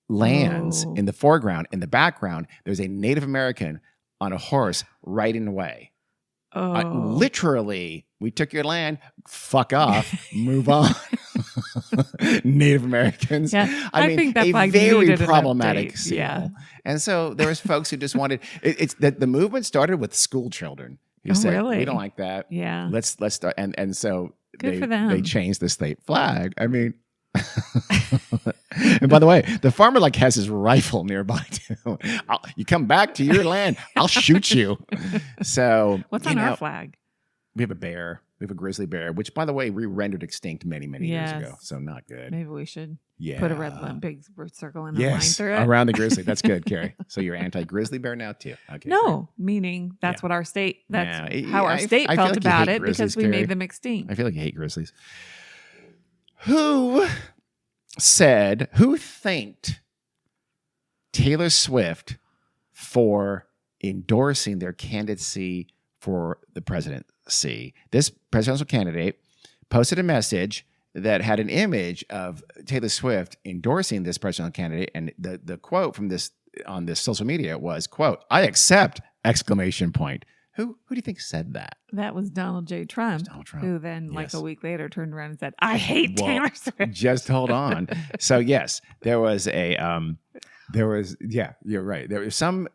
lands in the foreground. In the background, there's a Native American on a horse riding away. Literally, we took your land, fuck off, move on. Native Americans. Yeah, I mean, think that a flag very needed an problematic update. seal. Yeah. And so there was folks who just wanted it's that the movement started with school children. Who said, really? We don't like that. Yeah. Let's start. And so Good for them. they changed the state flag. I mean, and by the way, the farmer like has his rifle nearby too. You come back to your land, I'll shoot you. So What's on our flag? We have a bear. We have a grizzly bear, which by the way, we rendered extinct many years ago. So not good. Maybe we should Yeah. put a big circle and a line through it. Around the grizzly. That's good, Carrie. So you're anti-grizzly bear now too. Okay. No, meaning that's what our state. That's Yeah, how our state I feel felt like you about hate it because grizzlies, we Carrie. made them extinct. I feel like you hate grizzlies. Who thanked Taylor Swift for endorsing their candidacy for the presidency? This presidential candidate posted a message that had an image of Taylor Swift endorsing this presidential candidate, and the quote from this on this social media was, quote, "I accept!" exclamation point. Who do you think said that? That was Donald J. Trump, Donald Trump. who then, like Yes. a week later, turned around and said, "I hate Taylor Swift." Just hold on. So yes, there was you're right. There was some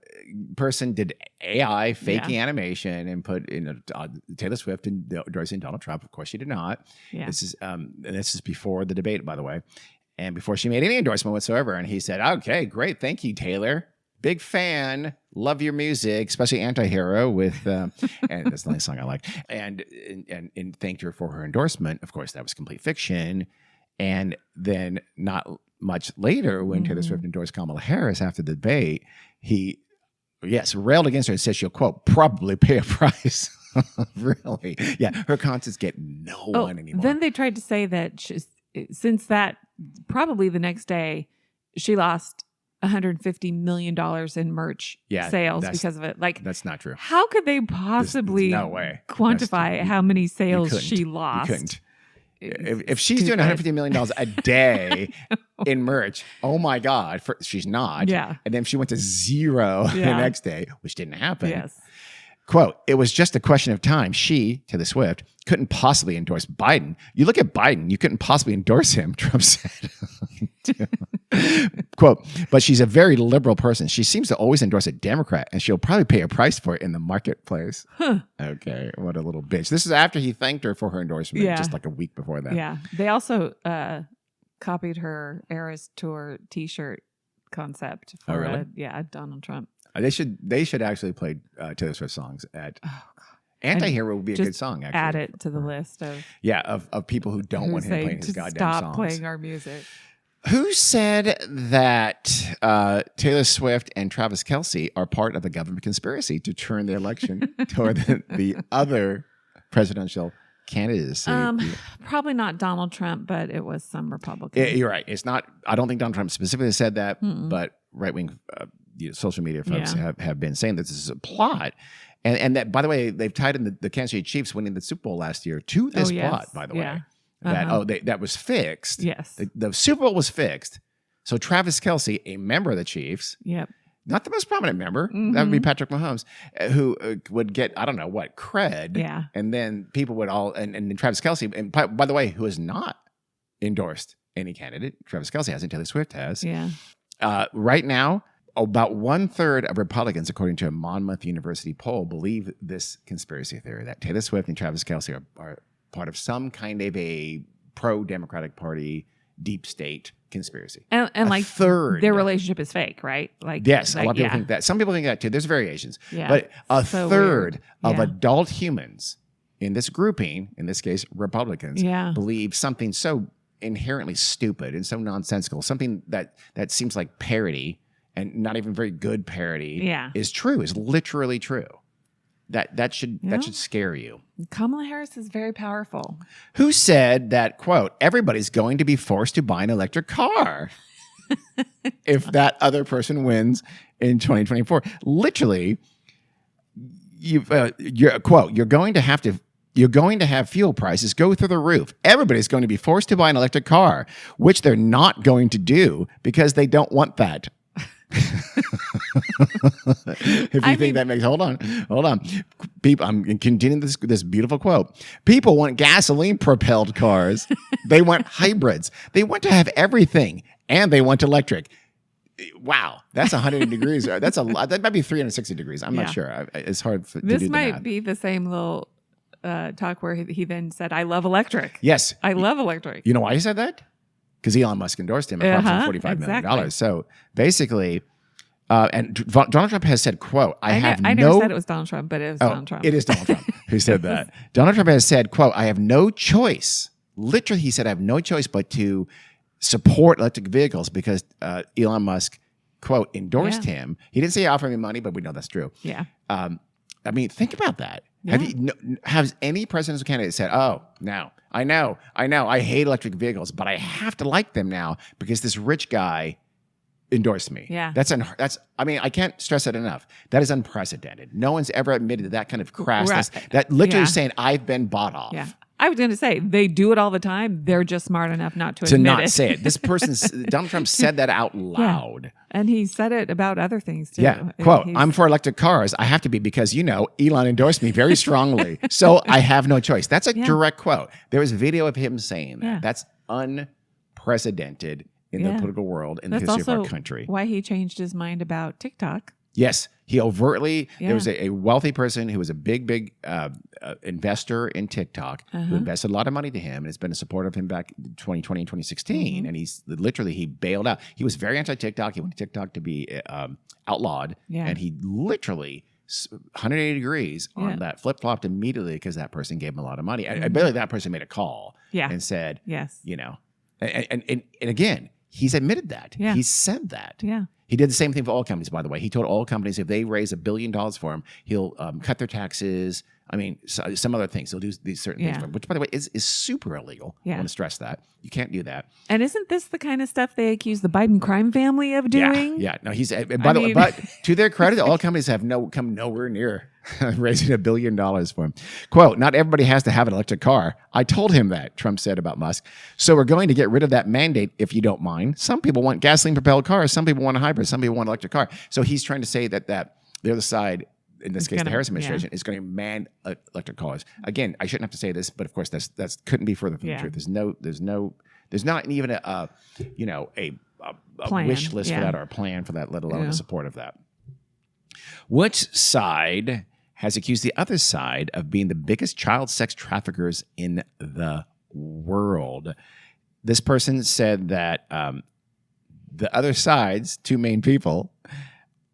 person did AI faking animation and put in Taylor Swift endorsing Donald Trump. Of course, she did not. Yeah. This is before the debate, by the way, and before she made any endorsement whatsoever. And he said, "Okay, great, thank you, Taylor. Big fan, love your music, especially Anti-Hero with, and that's the only song I like." And thanked her for her endorsement. Of course, that was complete fiction. And then not much later, when Taylor Swift endorsed Kamala Harris after the debate, he, railed against her and said she'll, quote, probably pay a price. Really? Yeah, her concerts get no one anymore. Then they tried to say that since that, probably the next day, she lost $150 million in merch sales because of it. Like, that's not true. How could they possibly no way. quantify how many sales she lost? You couldn't. If she's doing $150 million a day in merch, oh my God, she's not. Yeah. And then if she went to zero the next day, which didn't happen. Yes. Quote, "It was just a question of time. She, Taylor Swift, couldn't possibly endorse Biden. You look at Biden, you couldn't possibly endorse him," Trump said. Quote, "But she's a very liberal person. She seems to always endorse a Democrat, and she'll probably pay a price for it in the marketoplace." Okay, what a little bitch. This is after he thanked her for her endorsement just like a week before that. Yeah. They also copied her Eras Tour t-shirt concept for really? Donald Trump. They should actually play Taylor Swift songs at Anti-Hero would be a good song, actually. Add it to the list of people who don't want him playing his goddamn songs. Stop playing our music. Who said that Taylor Swift and Travis Kelce are part of a government conspiracy to turn the election toward the other presidential candidacy? Probably not Donald Trump, but it was some Republican. You're right. It's not. I don't think Donald Trump specifically said that, but right-wing social media folks have been saying that this is a plot. And that, by the way, they've tied in the Kansas City Chiefs winning the Super Bowl last year to this plot, by the way. That was fixed. Yes. The Super Bowl was fixed. So Travis Kelce, a member of the Chiefs, not the most prominent member, that would be Patrick Mahomes, who would get, I don't know what, cred. Yeah. And then people would all, and then Travis Kelce, and by the way, who has not endorsed any candidate. Travis Kelce hasn't, Taylor Swift has. Yeah. Right now, about 1/3 of Republicans, according to a Monmouth University poll, believe this conspiracy theory that Taylor Swift and Travis Kelce are part of some kind of a pro-Democratic Party deep state conspiracy. And like third, their relationship is fake, right? Like yes, a lot of people think that. Some people think that too. There's variations. Yeah, but a so third weird. of adult humans in this grouping, in this case, Republicans, believe something so inherently stupid and so nonsensical, something that seems like parody and not even very good parody is true, is literally true. That should scare you. Kamala Harris is very powerful. Who said that, quote, everybody's going to be forced to buy an electric car if that other person wins in 2024? Literally, you're going to have fuel prices go through the roof. Everybody's going to be forced to buy an electric car, which they're not going to do because they don't want that. If you think that makes hold on. People, I'm continuing this beautiful quote. People want gasoline propelled cars. They want hybrids. They want to have everything, and they want electric. Wow, that's 100 degrees. That's a lot. That might be 360 degrees. I'm not sure. It's hard to do This the might math. be the same little talk where he then said, "I love electric." Yes, I love electric. You know why he said that? Because Elon Musk endorsed him at approximately $45 million. So basically, and Donald Trump has said, quote, I never said it was Donald Trump, but it was Donald Trump. It is Donald Trump who said that. Donald Trump has said, quote, I have no choice. Literally, he said, I have no choice but to support electric vehicles because Elon Musk, quote, endorsed him. He didn't say offer me money, but we know that's true. Yeah. I mean, think about that. Yeah. Has any presidential candidate said, "Oh, no, I know, I hate electric vehicles, but I have to like them now because this rich guy endorsed me"? Yeah, I mean, I can't stress it enough. That is unprecedented. No one's ever admitted that kind of crassness. That literally saying, "I've been bought off." Yeah. I was going to say they do it all the time. They're just smart enough not to admit not it. say it. This person, Donald Trump, said that out loud. Yeah. And he said it about other things too. Yeah. Quote, I'm for electric cars. I have to be because, Elon endorsed me very strongly. So I have no choice. That's a direct quote. There was a video of him saying that. That's unprecedented in the political world, in the history of our country. Why he changed his mind about TikTok. Yes. He overtly, there was a wealthy person who was a big investor in TikTok who invested a lot of money to him and has been a supporter of him back in 2020 and 2016. And he bailed out. He was very anti-TikTok. He wanted TikTok to be outlawed. Yeah. And he literally 180 degrees on that, flip-flopped immediately because that person gave him a lot of money. I believe that person made a call and said, yes, and again, he's admitted that. Yeah. He said that. Yeah. He did the same thing for oil companies, by the way. He told oil companies if they raise $1 billion for him, he'll cut their taxes. I mean, some other things. He'll do these certain things for him, which, by the way, is super illegal. I want to stress that. You can't do that. And isn't this the kind of stuff they accuse the Biden crime family of doing? Yeah. No, he's, by the way, but to their credit, oil companies have come nowhere near raising $1 billion for him. Quote, not everybody has to have an electric car. I told him that, Trump said about Musk. So we're going to get rid of that mandate if you don't mind. Some people want gasoline propelled cars. Some people want a hybrid. Some people want an electric car. So he's trying to say that the other side, in this case, the Harris administration, is going to ban electric cars. Again, I shouldn't have to say this, but of course, that's couldn't be further from the truth. There's not even a wish list for that or a plan for that, let alone a support of that. Which side has accused the other side of being the biggest child sex traffickers in the world? This person said that the other side's two main people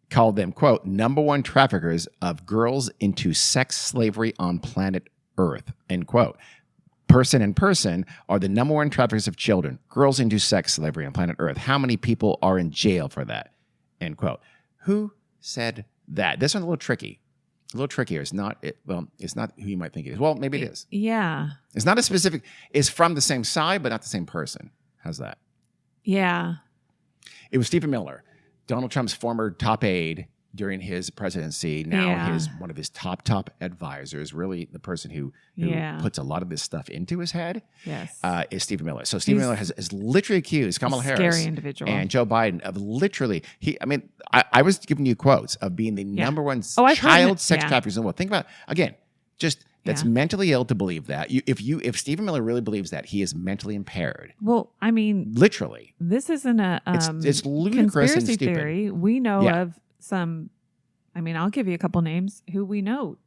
called them, quote, #1 traffickers of girls into sex slavery on planet Earth, end quote. Person and person are the #1 traffickers of children, girls into sex slavery on planet Earth. How many people are in jail for that, end quote. Who said that? This one's a little tricky. A little trickier. It's not who you might think it is. Well, maybe it is. Yeah. It's not a specific, it's from the same side, but not the same person. How's that? Yeah. It was Stephen Miller, Donald Trump's former top aide during his presidency, now one of his top advisors, really the person who puts a lot of this stuff into his head, is Stephen Miller. So Stephen Miller has literally accused Kamala Harris scary individual. And Joe Biden of literally, I was giving you quotes of being the #1 child sex traffickers in the world. Think about, again, just that's Yeah. mentally ill to believe that. If Stephen Miller really believes that, he is mentally impaired. Well, I mean, Literally. this isn't a It's ludicrous and conspiracy stupid. theory. We know Yeah. of some. I mean, I'll give you a couple names who we know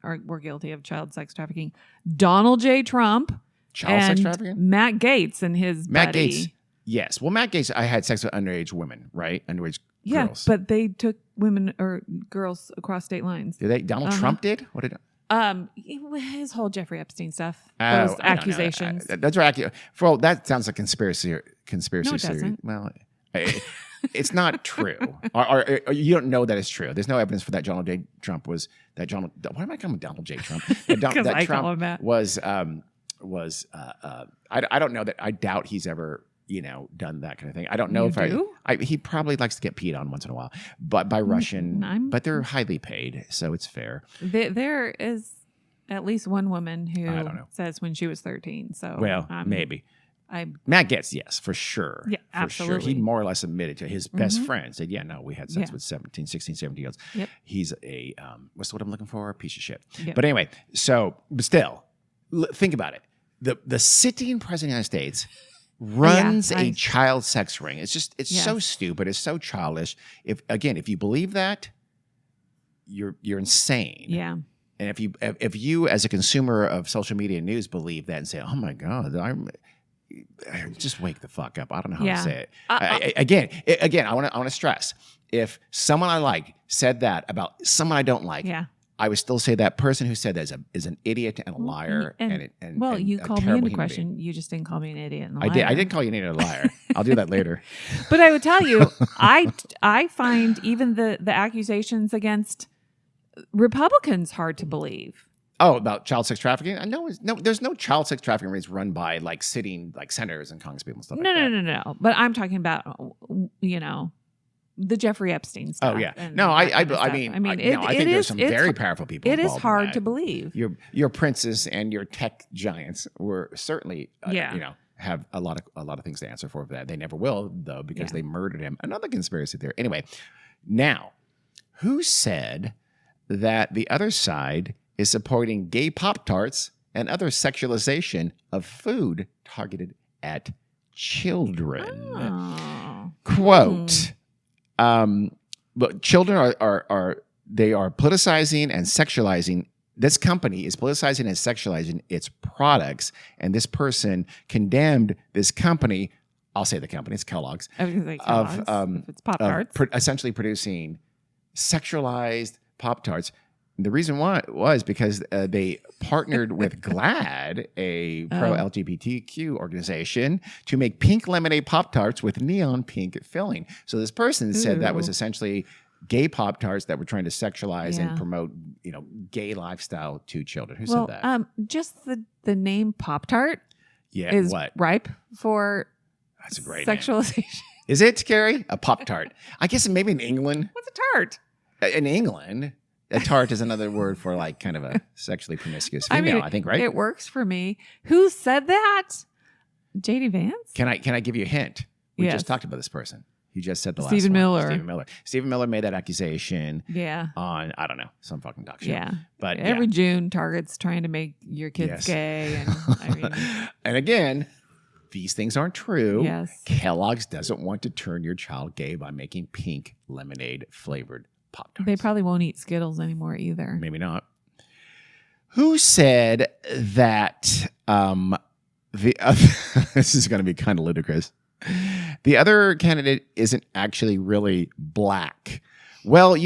were guilty of child sex trafficking. Donald J. Trump Child sex and trafficking? Matt Gaetz and his Matt buddy. Gaetz. Yes. Well, Matt Gaetz, I had sex with underage women, right? Underage Yeah, girls. but they took women or girls across state lines. Did they? Donald Trump did? What did? His whole Jeffrey Epstein stuff. Oh, Those I don't know. accusations. Those are well, that sounds like conspiracy No, it theory. doesn't. Well, it's not true. or you don't know that it's true. There's no evidence for that. Donald J. Trump was that Donald. Why am I calling him Donald J. Trump? Because I Trump call him that. was. I don't know that. I doubt he's ever done that kind of thing. I don't know You if do? he probably likes to get peed on once in a while, but by Russian. But they're highly paid, so it's fair. There is at least one woman who I don't know. says when she was 13. So Well, maybe. Matt Gaetz, yes, for sure. Yeah, for absolutely. Sure. He more or less admitted to his best friend, said, yeah, no, we had sex Yeah. with 16, 17-year-olds. Yep. He's a, what's what I'm looking for? A piece of shit. Yep. But anyway, but still, think about it. The sitting president of the United States runs a child sex ring. It's so stupid. It's so childish. If you believe that, you're insane. Yeah. And if you as a consumer of social media news believe that and say, oh my God, just wake the fuck up. I don't know how to say it. Again, I want to stress, if someone I like said that about someone I don't like, I would still say that person who said that is an idiot and a liar. And you a called me terrible into human question. being. You just didn't call me an idiot and a liar. I did call you an idiot and a liar. I'll do that later. But I would tell you, I find even the accusations against Republicans hard to believe. Oh, about child sex trafficking? There's no child sex trafficking rings run by sitting senators and congresspeople and stuff like that. No. But I'm talking about, the Jeffrey Epstein stuff. Oh yeah. And No, that I kind of stuff. think there's some very powerful people. It is involved in hard that. to believe. Your princes and your tech giants were certainly, have a lot of things to answer for that. They never will though, because they murdered him. Another conspiracy theory. Anyway, now, who said that the other side is supporting gay Pop-Tarts and other sexualization of food targeted at children? Oh. Quote, but children are politicizing and sexualizing. This company is politicizing and sexualizing its products, and this person condemned this company. I'll say the company, it's Kellogg's. I was going to say Kellogg's, if it's Pop-Tarts. Essentially producing sexualized Pop-Tarts. The reason why was because they partnered with GLAAD, a pro-LGBTQ organization, to make pink lemonade Pop-Tarts with neon pink filling. So this person said that was essentially gay Pop-Tarts that were trying to sexualize and promote, gay lifestyle to children. Who said that? Just the name Pop-Tart is ripe for That's a great sexualization. Name. Is it, Carrie? A Pop-Tart. I guess maybe in England. What's a tart? In England. A tart is another word for kind of a sexually promiscuous female, I think, right? It works for me. Who said that? JD Vance? Can I give you a hint? We just talked about this person. You just said the last Stephen one. Miller. Stephen Miller made that accusation. Yeah. On, I don't know, some fucking talk show. Yeah. But every June, Target's trying to make your kids gay. And and again, these things aren't true. Yes. Kellogg's doesn't want to turn your child gay by making pink lemonade flavored Pop-Tarts. They probably won't eat Skittles anymore either. Maybe not. Who said that this is going to be kind of ludicrous. The other candidate isn't actually really black. Well,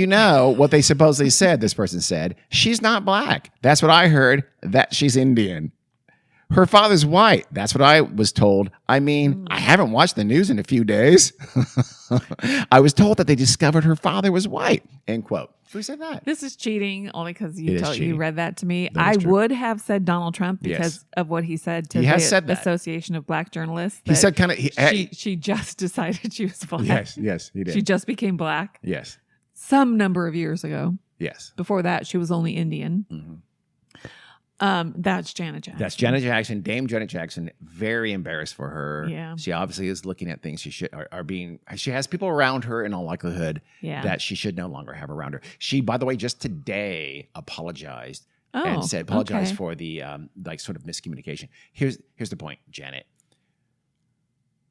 what they supposedly said, this person said, she's not black. That's what I heard, that she's Indian. Her father's white. That's what I was told. I mean, I haven't watched the news in a few days. I was told that they discovered her father was white. End quote. Who said that? This is cheating only because you read that to me. That I would have said Donald Trump because of what he said to the Association of Black Journalists. He said she just decided she was black. Yes, he did. She just became black. Yes. Some number of years ago. Yes. Before that, she was only Indian. Mm-hmm. That's Janet Jackson. That's Janet Jackson. Dame Janet Jackson. Very embarrassed for her. Yeah. She obviously is looking at things she has people around her in all likelihood that she should no longer have around her. She, by the way, just today apologized and said apologize okay. for the like sort of miscommunication. Here's the point, Janet.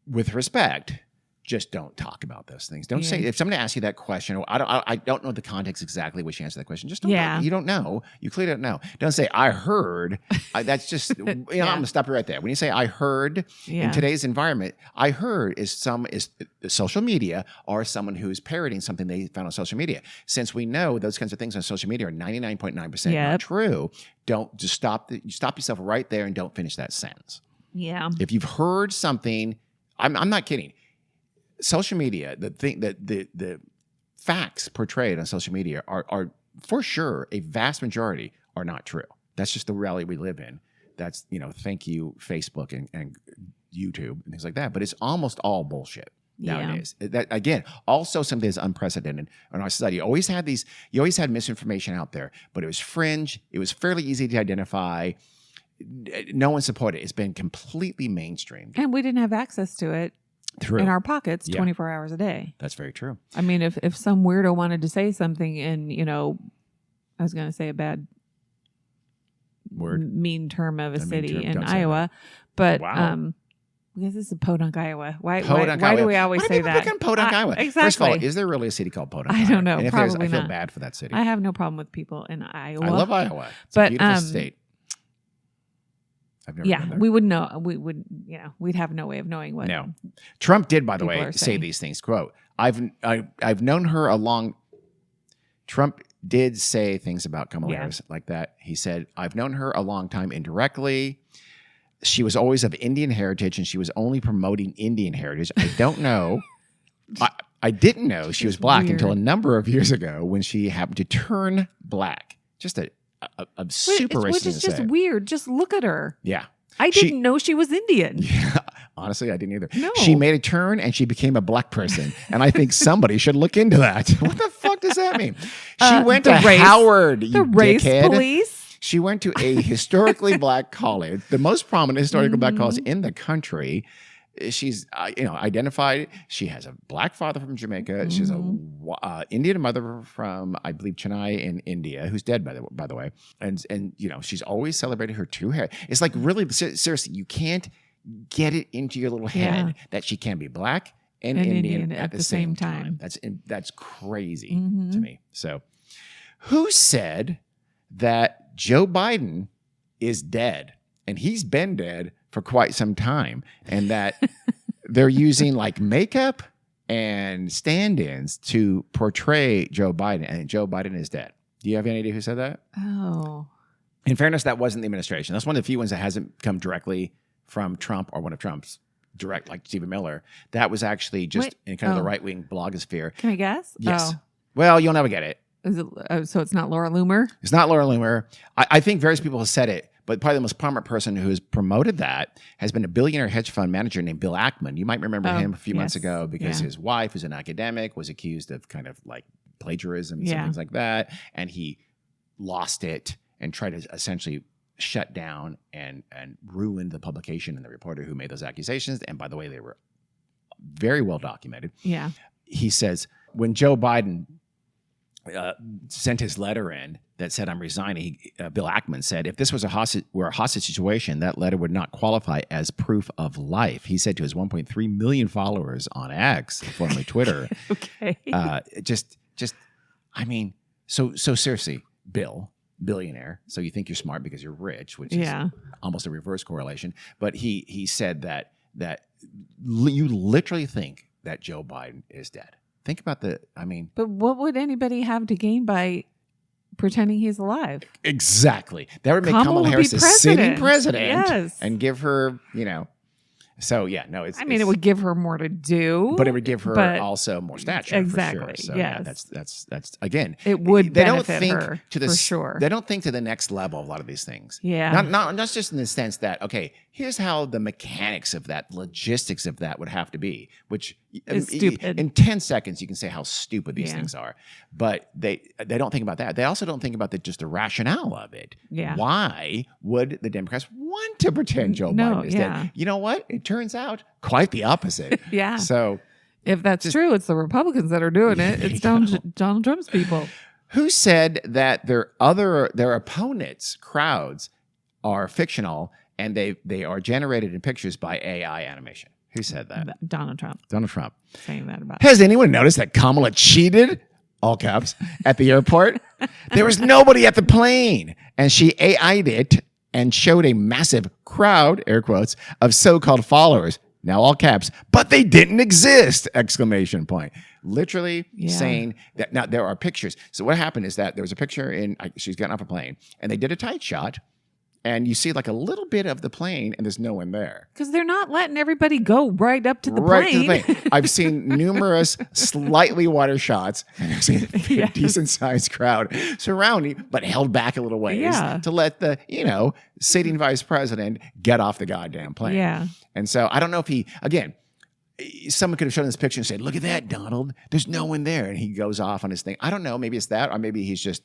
With respect, just don't talk about those things. Don't say, if somebody asks you that question, I don't know the context exactly which you answer that question. Just don't talk. You don't know. You clearly don't know. Don't say, I heard. That's just, I'm going to stop you right there. When you say I heard in today's environment, I heard is social media or someone who's parroting something they found on social media. Since we know those kinds of things on social media are 99.9% not true, don't just stop yourself right there and don't finish that sentence. Yeah. If you've heard something, I'm not kidding. Social media, the facts portrayed on social media are for sure a vast majority are not true. That's just the reality we live in. That's, thank you, Facebook and YouTube and things like that. But it's almost all bullshit nowadays. That again, also something that's unprecedented in our society. You always had misinformation out there, but it was fringe. It was fairly easy to identify. No one supported it. It's been completely mainstreamed. And we didn't have access to it. True. In our pockets 24 hours a day. That's very true. I mean, if some weirdo wanted to say something in, I was going to say a bad mean term of a city in Iowa, but because this is Podunk, Iowa. Why do we always say that? Pick on Podunk, Iowa. Exactly. First of all, is there really a city called Podunk, Iowa? I don't know. And if probably I feel not. bad for that city. I have no problem with people in Iowa. I love Iowa. It's a but, beautiful state. I've never been there. We would know. We'd have no way of knowing what. No. Trump did, by the way, say these things. Quote, I've known her a long. Trump did say things about Kamala Harris like that. He said, I've known her a long time indirectly. She was always of Indian heritage, and she was only promoting Indian heritage. I don't know. I didn't know she was black until a number of years ago when she happened to turn black. Just a super racist. Which is just weird. Just look at her. Yeah. I didn't know she was Indian. Yeah, honestly, I didn't either. No. She made a turn and she became a black person. And I think somebody should look into that. What the fuck does that mean? She went to Howard, you race dickhead. Police. She went to a historically black college, the most prominent historical black college in the country. She's, identified. She has a black father from Jamaica. She's a Indian mother from, I believe, Chennai in India, who's dead by the way. And she's always celebrated her true hair. It's like really seriously, you can't get it into your little head that she can be black and Indian at the same time. That's crazy to me. So, who said that Joe Biden is dead? And he's been dead for quite some time, and that they're using like makeup and stand-ins to portray Joe Biden, and Joe Biden is dead. Do you have any idea who said that? Oh. In fairness, that wasn't the administration. That's one of the few ones that hasn't come directly from Trump or one of Trump's direct, like Stephen Miller. That was actually just in kind of the right-wing blogosphere. Can I guess? Yes. Oh. Well, you'll never get it. Is it so it's not Laura Loomer? It's not Laura Loomer. I think various people have said it, but probably the most prominent person who has promoted that has been a billionaire hedge fund manager named Bill Ackman. You might remember him a few months ago because his wife, who's an academic, was accused of kind of like plagiarism and things like that. And he lost it and tried to essentially shut down and ruin the publication and the reporter who made those accusations. And by the way, they were very well documented. Yeah. He says, when Joe Biden sent his letter in that said, I'm resigning, Bill Ackman said, if this was a hostage situation, that letter would not qualify as proof of life. He said to his 1.3 million followers on X, formerly Twitter. Okay. I mean, so seriously, Bill, billionaire, so you think you're smart because you're rich, which is almost a reverse correlation. But he said that you literally think that Joe Biden is dead. Think about But what would anybody have to gain by pretending he's alive? Exactly. That would make Kamala Harris a sitting president and give her, So it's. It would give her more to do, but it would give her also more stature. Exactly. For sure. So that's again. It would benefit her for sure. They don't think to the next level of a lot of these things. Yeah. Not just in the sense that here's how the mechanics of that, logistics of that would have to be, which is stupid. In 10 seconds you can say how stupid these things are, but they don't think about that. They also don't think about just the rationale of it. Yeah. Why would the Democrats want to pretend Joe Biden is dead? You know what? It turns out quite the opposite. Yeah. So if that's true, it's the Republicans that are doing it. It's Donald Trump's people. Who said that their opponents' crowds are fictional and they are generated in pictures by AI animation? Who said that? Donald Trump. Donald Trump. Saying that about. Has anyone noticed that Kamala cheated, all caps, at the airport? There was nobody at the plane, and she AI'd it and showed a massive crowd, air quotes, of so-called followers. Now all caps, but they didn't exist! Exclamation point. Literally saying that. Now there are pictures. So what happened is that there was a picture she's getting off a plane, and they did a tight shot, and you see like a little bit of the plane, and there's no one there. Because they're not letting everybody go right up to the plane. I've seen numerous slightly wider shots, and I've seen a decent-sized crowd surrounding, but held back a little ways to let the sitting vice president get off the goddamn plane. Yeah. And so I don't know if someone could have shown this picture and said, "Look at that, Donald. There's no one there," and he goes off on his thing. I don't know. Maybe it's that, or maybe he's just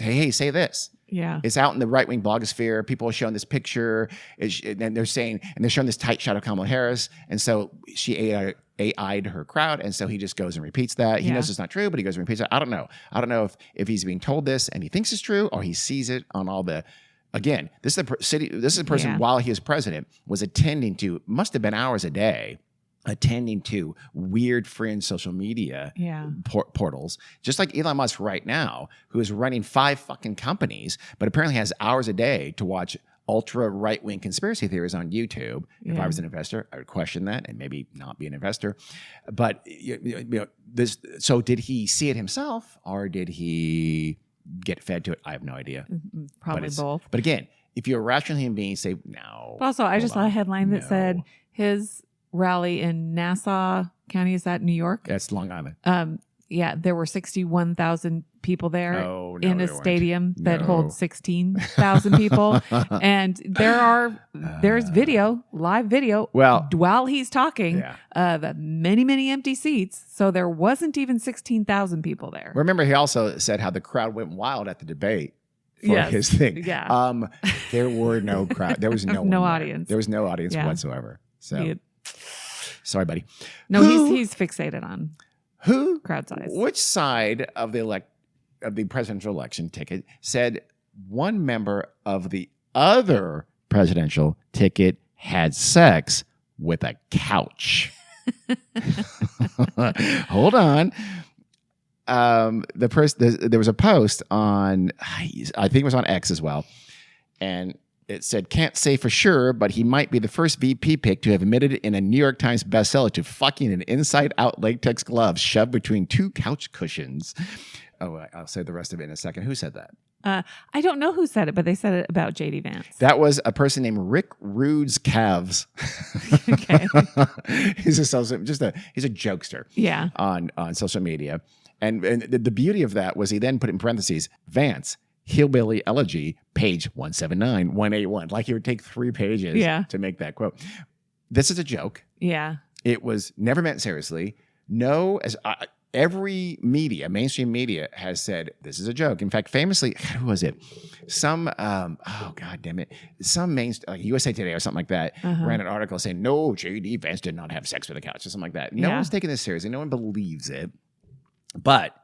hey, say this. Yeah, it's out in the right-wing blogosphere. People are showing this picture, and they're showing this tight shot of Kamala Harris, and so she AI'd her crowd, and so he just goes and repeats that. He knows it's not true, but he goes and repeats it. I don't know. I don't know if he's being told this and he thinks it's true, or he sees it on all the. Again, this is a person while he was president was attending to, must have been hours a day, attending to weird fringe social media portals, just like Elon Musk right now, who is running 5 fucking companies, but apparently has hours a day to watch ultra right-wing conspiracy theories on YouTube. If I was an investor, I would question that and maybe not be an investor. But so did he see it himself, or did he get fed to it? I have no idea. Probably both. But again, if you're a rational human being, say no. But also, I just saw a headline that said his rally in Nassau County, is that New York? That's Long Island. There were 61,000 people there in a stadium that holds 16,000 people. And there's live video while he's talking, many, many empty seats. So there wasn't even 16,000 people there. Remember, he also said how the crowd went wild at the debate for his thing. Yeah. There were no crowd. There was no audience. There was no audience whatsoever. So sorry, buddy. No, he's fixated on crowd size. Which side of the presidential election ticket said one member of the other presidential ticket had sex with a couch? Hold on. There was a post on, I think it was on X as well, and it said, "Can't say for sure, but he might be the first VP pick to have admitted in a New York Times bestseller to fucking an inside-out latex glove shoved between 2 couch cushions." Oh, I'll say the rest of it in a second. Who said that? I don't know who said it, but they said it about J.D. Vance. That was a person named Rick Rude's Calves. Okay. He's a jokester. Yeah. On social media, and the beauty of that was he then put in parentheses Vance. Hillbilly Elegy, page 179, 181. Like he would take 3 pages to make that quote. This is a joke. Yeah. It was never meant seriously. Every media, mainstream media, has said this is a joke. In fact, famously, who was it? Some, God damn it. Some like USA Today or something like that ran an article saying, no, J.D. Vance did not have sex with a couch or something like that. No one's taking this seriously. No one believes it. But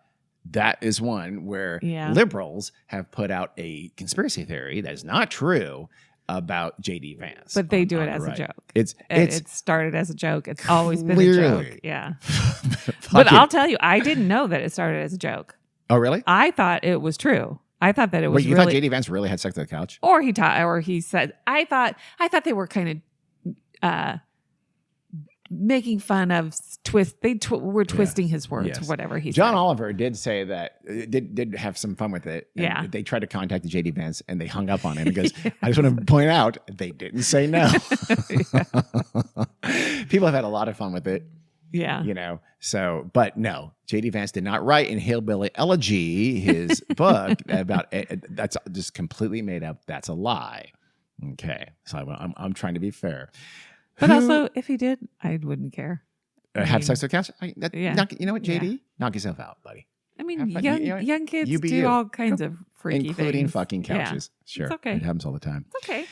that is one where liberals have put out a conspiracy theory that is not true about J.D. Vance. But they do it as a joke. It started as a joke. It's always been a joke. Yeah. But I'll tell you, I didn't know that it started as a joke. Oh, really? I thought it was true. I thought that it was Wait, you thought J.D. Vance really had sex with a couch? Or he said, I thought they were kind of making fun of were twisting his words, whatever he said. John Oliver did say that, did have some fun with it. Yeah. They tried to contact the J.D. Vance and they hung up on him because I just want to point out, they didn't say no. People have had a lot of fun with it. Yeah. So, but no, J.D. Vance did not write in Hillbilly Elegy, his book, about it. That's just completely made up. That's a lie. Okay. So I'm trying to be fair. But also, if he did, I wouldn't care. Have sex with a couch? You know what, JD? Knock yourself out, buddy. I mean, young kids do all kinds of freaky things. Including fucking couches. Yeah. Sure. It's okay. It happens all the time. It's okay.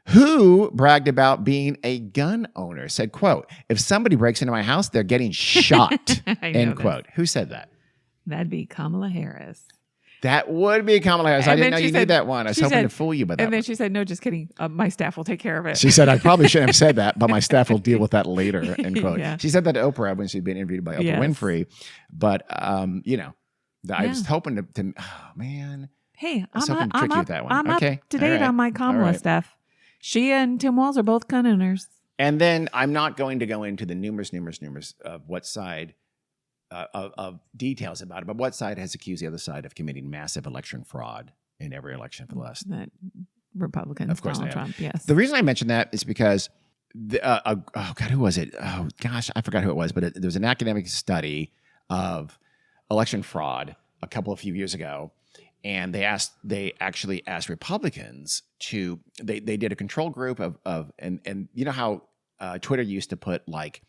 Who bragged about being a gun owner? Said, quote, "If somebody breaks into my house, they're getting shot." End quote. Who said that? That'd be Kamala Harris. That would be Kamala Harris. I And didn't know then you she knew said- that one. I was she hoping said- to fool you by that And then one. she said, no, just kidding. My staff will take care of it. She said, I probably shouldn't have said that, but my staff will deal with that later, end quote. Yeah. She said that to Oprah when she'd been interviewed by Oprah Yes. Winfrey. But, you know, I was Yeah. hoping to oh, man. Hey, was I'm hoping to trick you with that one. I'm Okay. up to date All right. on my All Kamala right. stuff. She and Tim Walz are both gun owners. And then I'm not going to go into the numerous of what side of details about it, but what side has accused the other side of committing massive election fraud in every election for the last. That Republicans, Of course Donald they have. Trump, yes. The reason I mentioned that is because, oh God, who was it? Oh gosh, I forgot who it was, but there was an academic study of election fraud a few years ago. And they actually asked Republicans to, they did a control group and you know how Twitter used to put like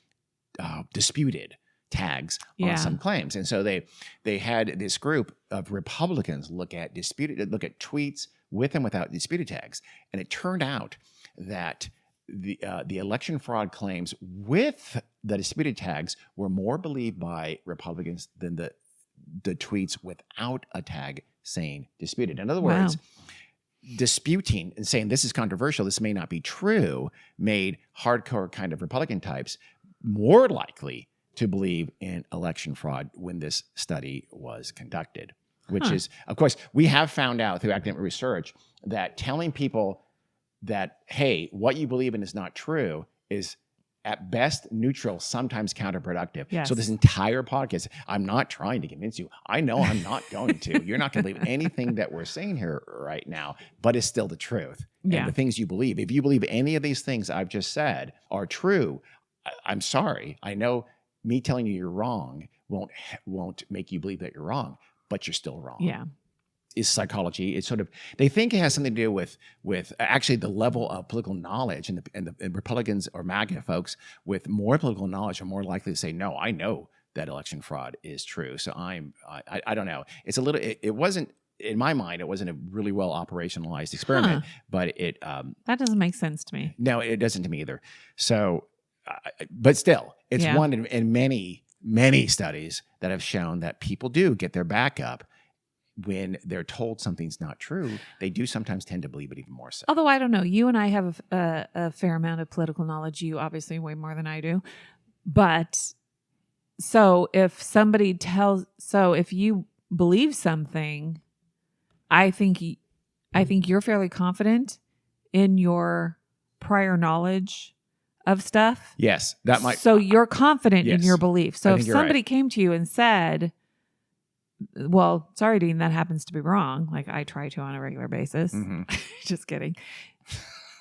disputed tags Yeah. on some claims. And so they had this group of Republicans look at tweets with and without disputed tags. And it turned out that the election fraud claims with the disputed tags were more believed by Republicans than the tweets without a tag saying disputed. In other words, disputing and saying this is controversial, this may not be true, made hardcore kind of Republican types more likely to believe in election fraud when this study was conducted, which is, of course, we have found out through academic research that telling people that, hey, what you believe in is not true is at best neutral, sometimes counterproductive. Yes. So this entire podcast, I'm not trying to convince you. I know I'm not going to. You're not going to believe anything that we're saying here right now, but it's still the truth. Yeah. And the things you believe. If you believe any of these things I've just said are true, I'm sorry. I know me telling you you're wrong won't make you believe that you're wrong, but you're still wrong. Yeah. Is psychology. It's sort of, they think it has something to do with actually the level of political knowledge, and the Republicans or MAGA folks with more political knowledge are more likely to say, no, I know that election fraud is true. So I don't know. It's a little, it wasn't, in my mind, it wasn't a really well operationalized experiment, but it, That doesn't make sense to me. no, it doesn't to me either. So, but still, it's one in many studies that have shown that people do get their back up when they're told something's not true. They do sometimes tend to believe it even more so. Although I don't know, you and I have a fair amount of political knowledge. You obviously way more than I do. But so if if you believe something, I think you're fairly confident in your prior knowledge of stuff. Yes, that might. So you're confident in Yes. your belief. So I if think you're somebody right. came to you and said, well, sorry, Dean, that happens to be wrong. Like I try to on a regular basis. Mhm. Just kidding.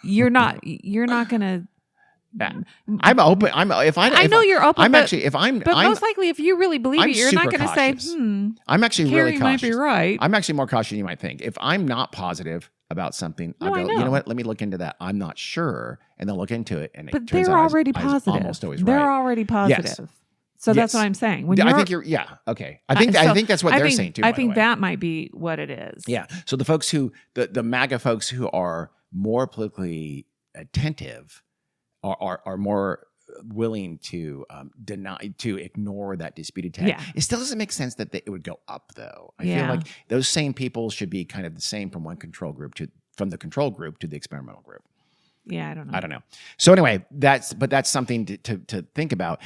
You're not gonna. I'm open. I know you're open. But I'm most likely, if you really believe I'm it, you're not super going to say, cautious. I'm actually Carrie really might cautious. be right. I'm actually more cautious than you might think. If I'm not positive about something, No, I I'll go, you know. know what? Let me look into that. I'm not sure, and then look into it. And But it turns they're out I was already positive. almost always They're right. already positive. So that's Yes. what I'm saying. When I you're- think you're. Yeah. Okay. I think that's what they're saying too. I by the think way. that might be what it is. Yeah. So the folks the MAGA folks who are more politically attentive are more willing to ignore that disputed tag. Yeah. It still doesn't make sense that it would go up though. I Yeah. feel like those same people should be kind of the same from the control group to the experimental group. Yeah, I don't know. So anyway, that's something to think about.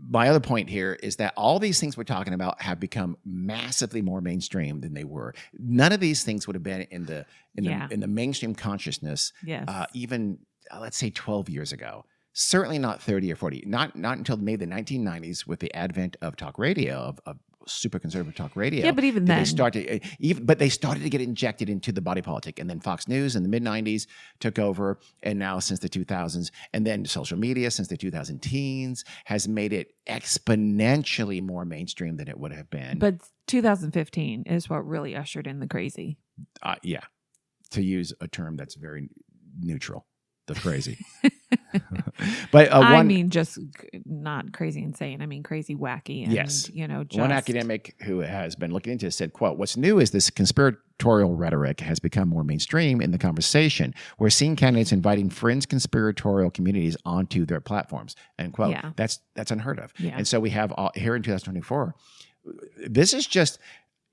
My other point here is that all these things we're talking about have become massively more mainstream than they were. None of these things would have been in the mainstream consciousness, Yes. even let's say 12 years ago. Certainly not 30 or 40. Not until maybe the 1990s with the advent of talk radio, of super conservative talk radio. Yeah, but even did then. they started to get injected into the body politic. And then Fox News in the mid-90s took over. And now since the 2000s, and then social media since the 2010s has made it exponentially more mainstream than it would have been. But 2015 is what really ushered in the crazy. Yeah, to use a term that's very neutral. The crazy. But I mean, just not crazy insane. I mean, crazy wacky. And, yes. Just... One academic who has been looking into this said, quote, "What's new is this conspiratorial rhetoric has become more mainstream in the conversation. We're seeing candidates inviting fringe conspiratorial communities onto their platforms." End quote. Yeah. That's unheard of. Yeah. And so we have here in 2024, this is just,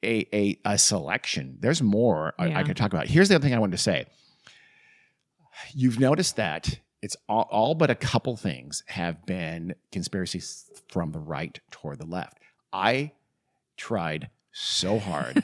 a selection. There's more I Yeah. could talk about. Here's the other thing I wanted to say. You've noticed that it's all but a couple things have been conspiracies from the right toward the left. I tried so hard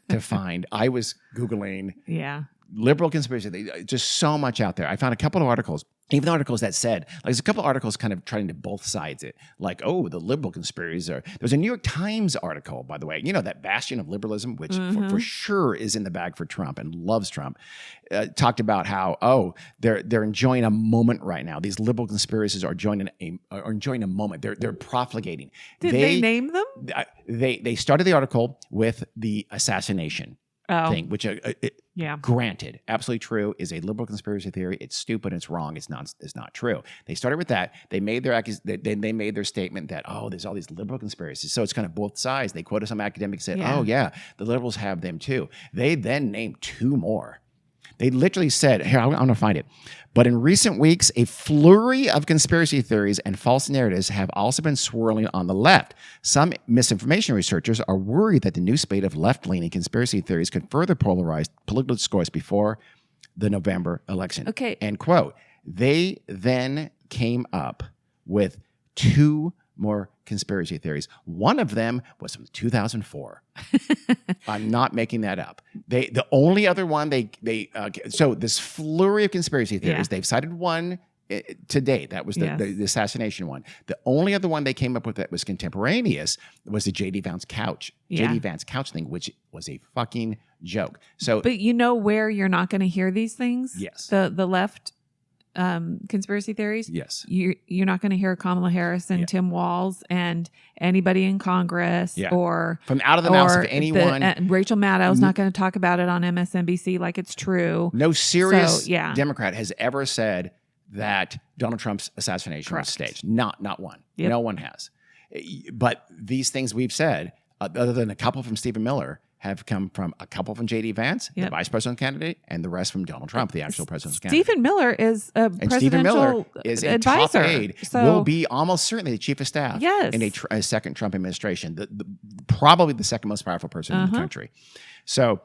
to find. I was Googling Yeah. liberal conspiracy. Just so much out there. I found a couple of articles, even articles that said, like, there's a couple of articles kind of trying to both sides it. Like, oh, the liberal conspiracies are. There's a New York Times article, by the way, that bastion of liberalism, which for sure is in the bag for Trump and loves Trump, talked about how, they're enjoying a moment right now. These liberal conspiracies are enjoying a moment. They're profligating. Did they name them? They started the article with the assassination thing, which granted, absolutely true, is a liberal conspiracy theory. It's stupid. It's wrong. It's not true. They started with that. They made they made their statement that there's all these liberal conspiracies. So it's kind of both sides. They quoted some academics said, the liberals have them too. They then named two more. They literally said, here, I'm going to find it. But in recent weeks, a flurry of conspiracy theories and false narratives have also been swirling on the left. Some misinformation researchers are worried that the new spate of left-leaning conspiracy theories could further polarize political discourse before the November election. Okay. End quote. They then came up with two more conspiracy theories. One of them was from 2004. I'm not making that up. The only other one so this flurry of conspiracy theories, they've cited one to date. That was the assassination one. The only other one they came up with that was contemporaneous was the J.D. Vance couch. J.D. Vance couch thing, which was a fucking joke. So, but where you're not going to hear these things? Yes. The left conspiracy theories? Yes. You're not going to hear Kamala Harris and Tim Walz and anybody in Congress or from out of the mouths of anyone. Rachel Maddow's not going to talk about it on MSNBC like it's true. No serious Democrat has ever said that Donald Trump's assassination was staged. Not one. Yep. No one has. But these things we've said, other than a couple from Stephen Miller, have come from a couple from J.D. Vance, the vice presidential candidate, and the rest from Donald Trump, the actual presidential candidate. Stephen Miller is a presidential Stephen Miller is a advisor. top aide, will be almost certainly the chief of staff in a second Trump administration, probably the second most powerful person in the country. So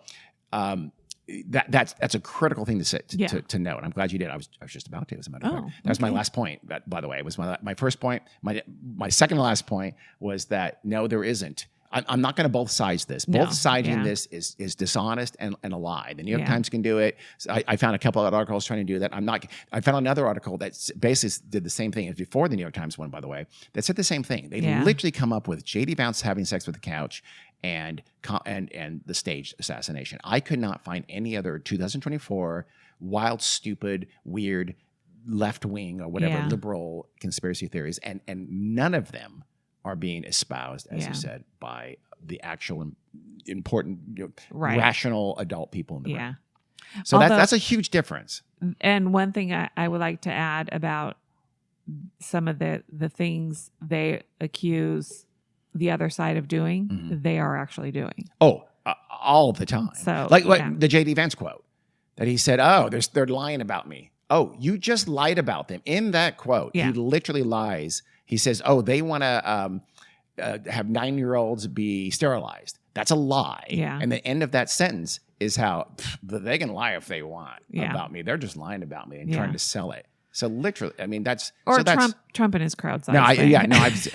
that's a critical thing to note. I'm glad you did. I was just about to, as a matter of fact. That was my last point, by the way. It was my first point. My second to last point was that, no, there isn't. I'm not going to both sides this. Both sides in this is dishonest and a lie. The New York Times can do it. So I found a couple of articles trying to do that. I found another article that basically did the same thing. It was before the New York Times one, by the way, that said the same thing. They literally come up with J.D. Vance having sex with the couch and the staged assassination. I could not find any other 2024 wild, stupid, weird, left-wing or whatever liberal conspiracy theories, and none of them are being espoused, as you said, by the actual important, rational adult people in the room. So that's a huge difference. And one thing I would like to add about some of the things they accuse the other side of doing, they are actually doing. All the time. So, like the J.D. Vance quote that he said, they're lying about me. You just lied about them. In that quote, he literally lies. He says, they want to have 9-year-olds be sterilized. That's a lie. Yeah. And the end of that sentence is how they can lie if they want about me. They're just lying about me and trying to sell it. So literally, I mean, that's... Trump and his crowd size.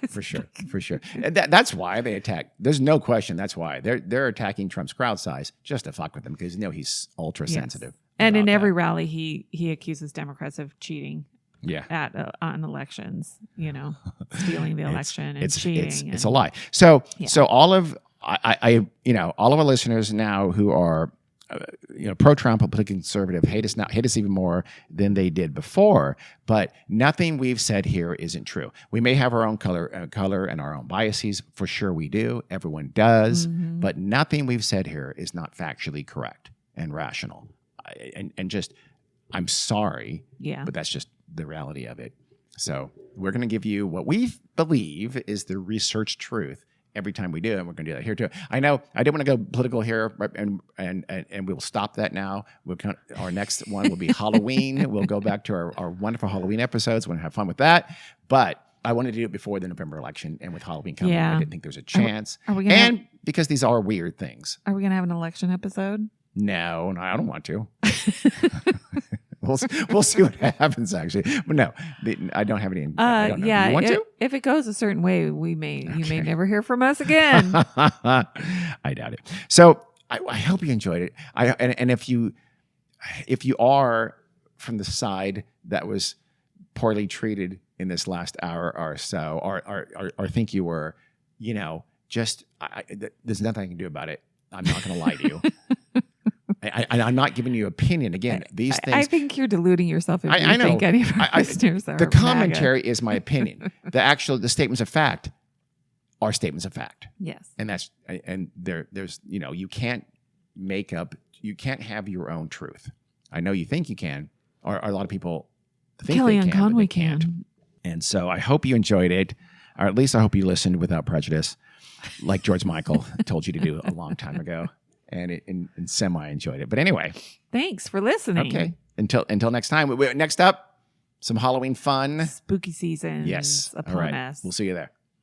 For sure. That's why they attack. There's no question. That's why they're attacking Trump's crowd size just to fuck with him because he's ultra sensitive. And in every rally, he accuses Democrats of cheating. On elections, stealing the election and cheating. It's a lie. So all of all of our listeners now who are pro-Trump, politically conservative, hate us even more than they did before. But nothing we've said here isn't true. We may have our own color and our own biases. For sure, we do. Everyone does. But nothing we've said here is not factually correct and rational. And just, I'm sorry, but that's just the reality of it. So we're going to give you what we believe is the research truth every time we do, and we're going to do that here too. I know I didn't want to go political here, and we'll stop that now. Our next one will be Halloween. We'll go back to our wonderful Halloween episodes. We're going to have fun with that. But I wanted to do it before the November election, and with Halloween coming, Yeah. I didn't think there was a chance. Are we gonna And because these are weird things. Are we gonna have an election episode? No, I don't want to. We'll see what happens, actually. But no, I don't have any. I don't know. Yeah. You want to? If it goes a certain way, you may never hear from us again. I doubt it. So I hope you enjoyed it. And if you are from the side that was poorly treated in this last hour or so, or think you were, just there's nothing I can do about it. I'm not going to lie to you. I'm not giving you opinion. Again, these things. I think you're deluding yourself if you I know. think any of our listeners are the MAGA. commentary is my opinion. The statements of fact are statements of fact. Yes. And there's you can't you can't have your own truth. I know you think you can, or a lot of people think Kellyanne they can, Conway but they can't. can. And so I hope you enjoyed it, or at least I hope you listened without prejudice, like George Michael told you to do a long time ago. And semi enjoyed it. But anyway. Thanks for listening. Okay. Until next time. Next up, some Halloween fun. Spooky season. Yes. Upon All right. us. We'll see you there.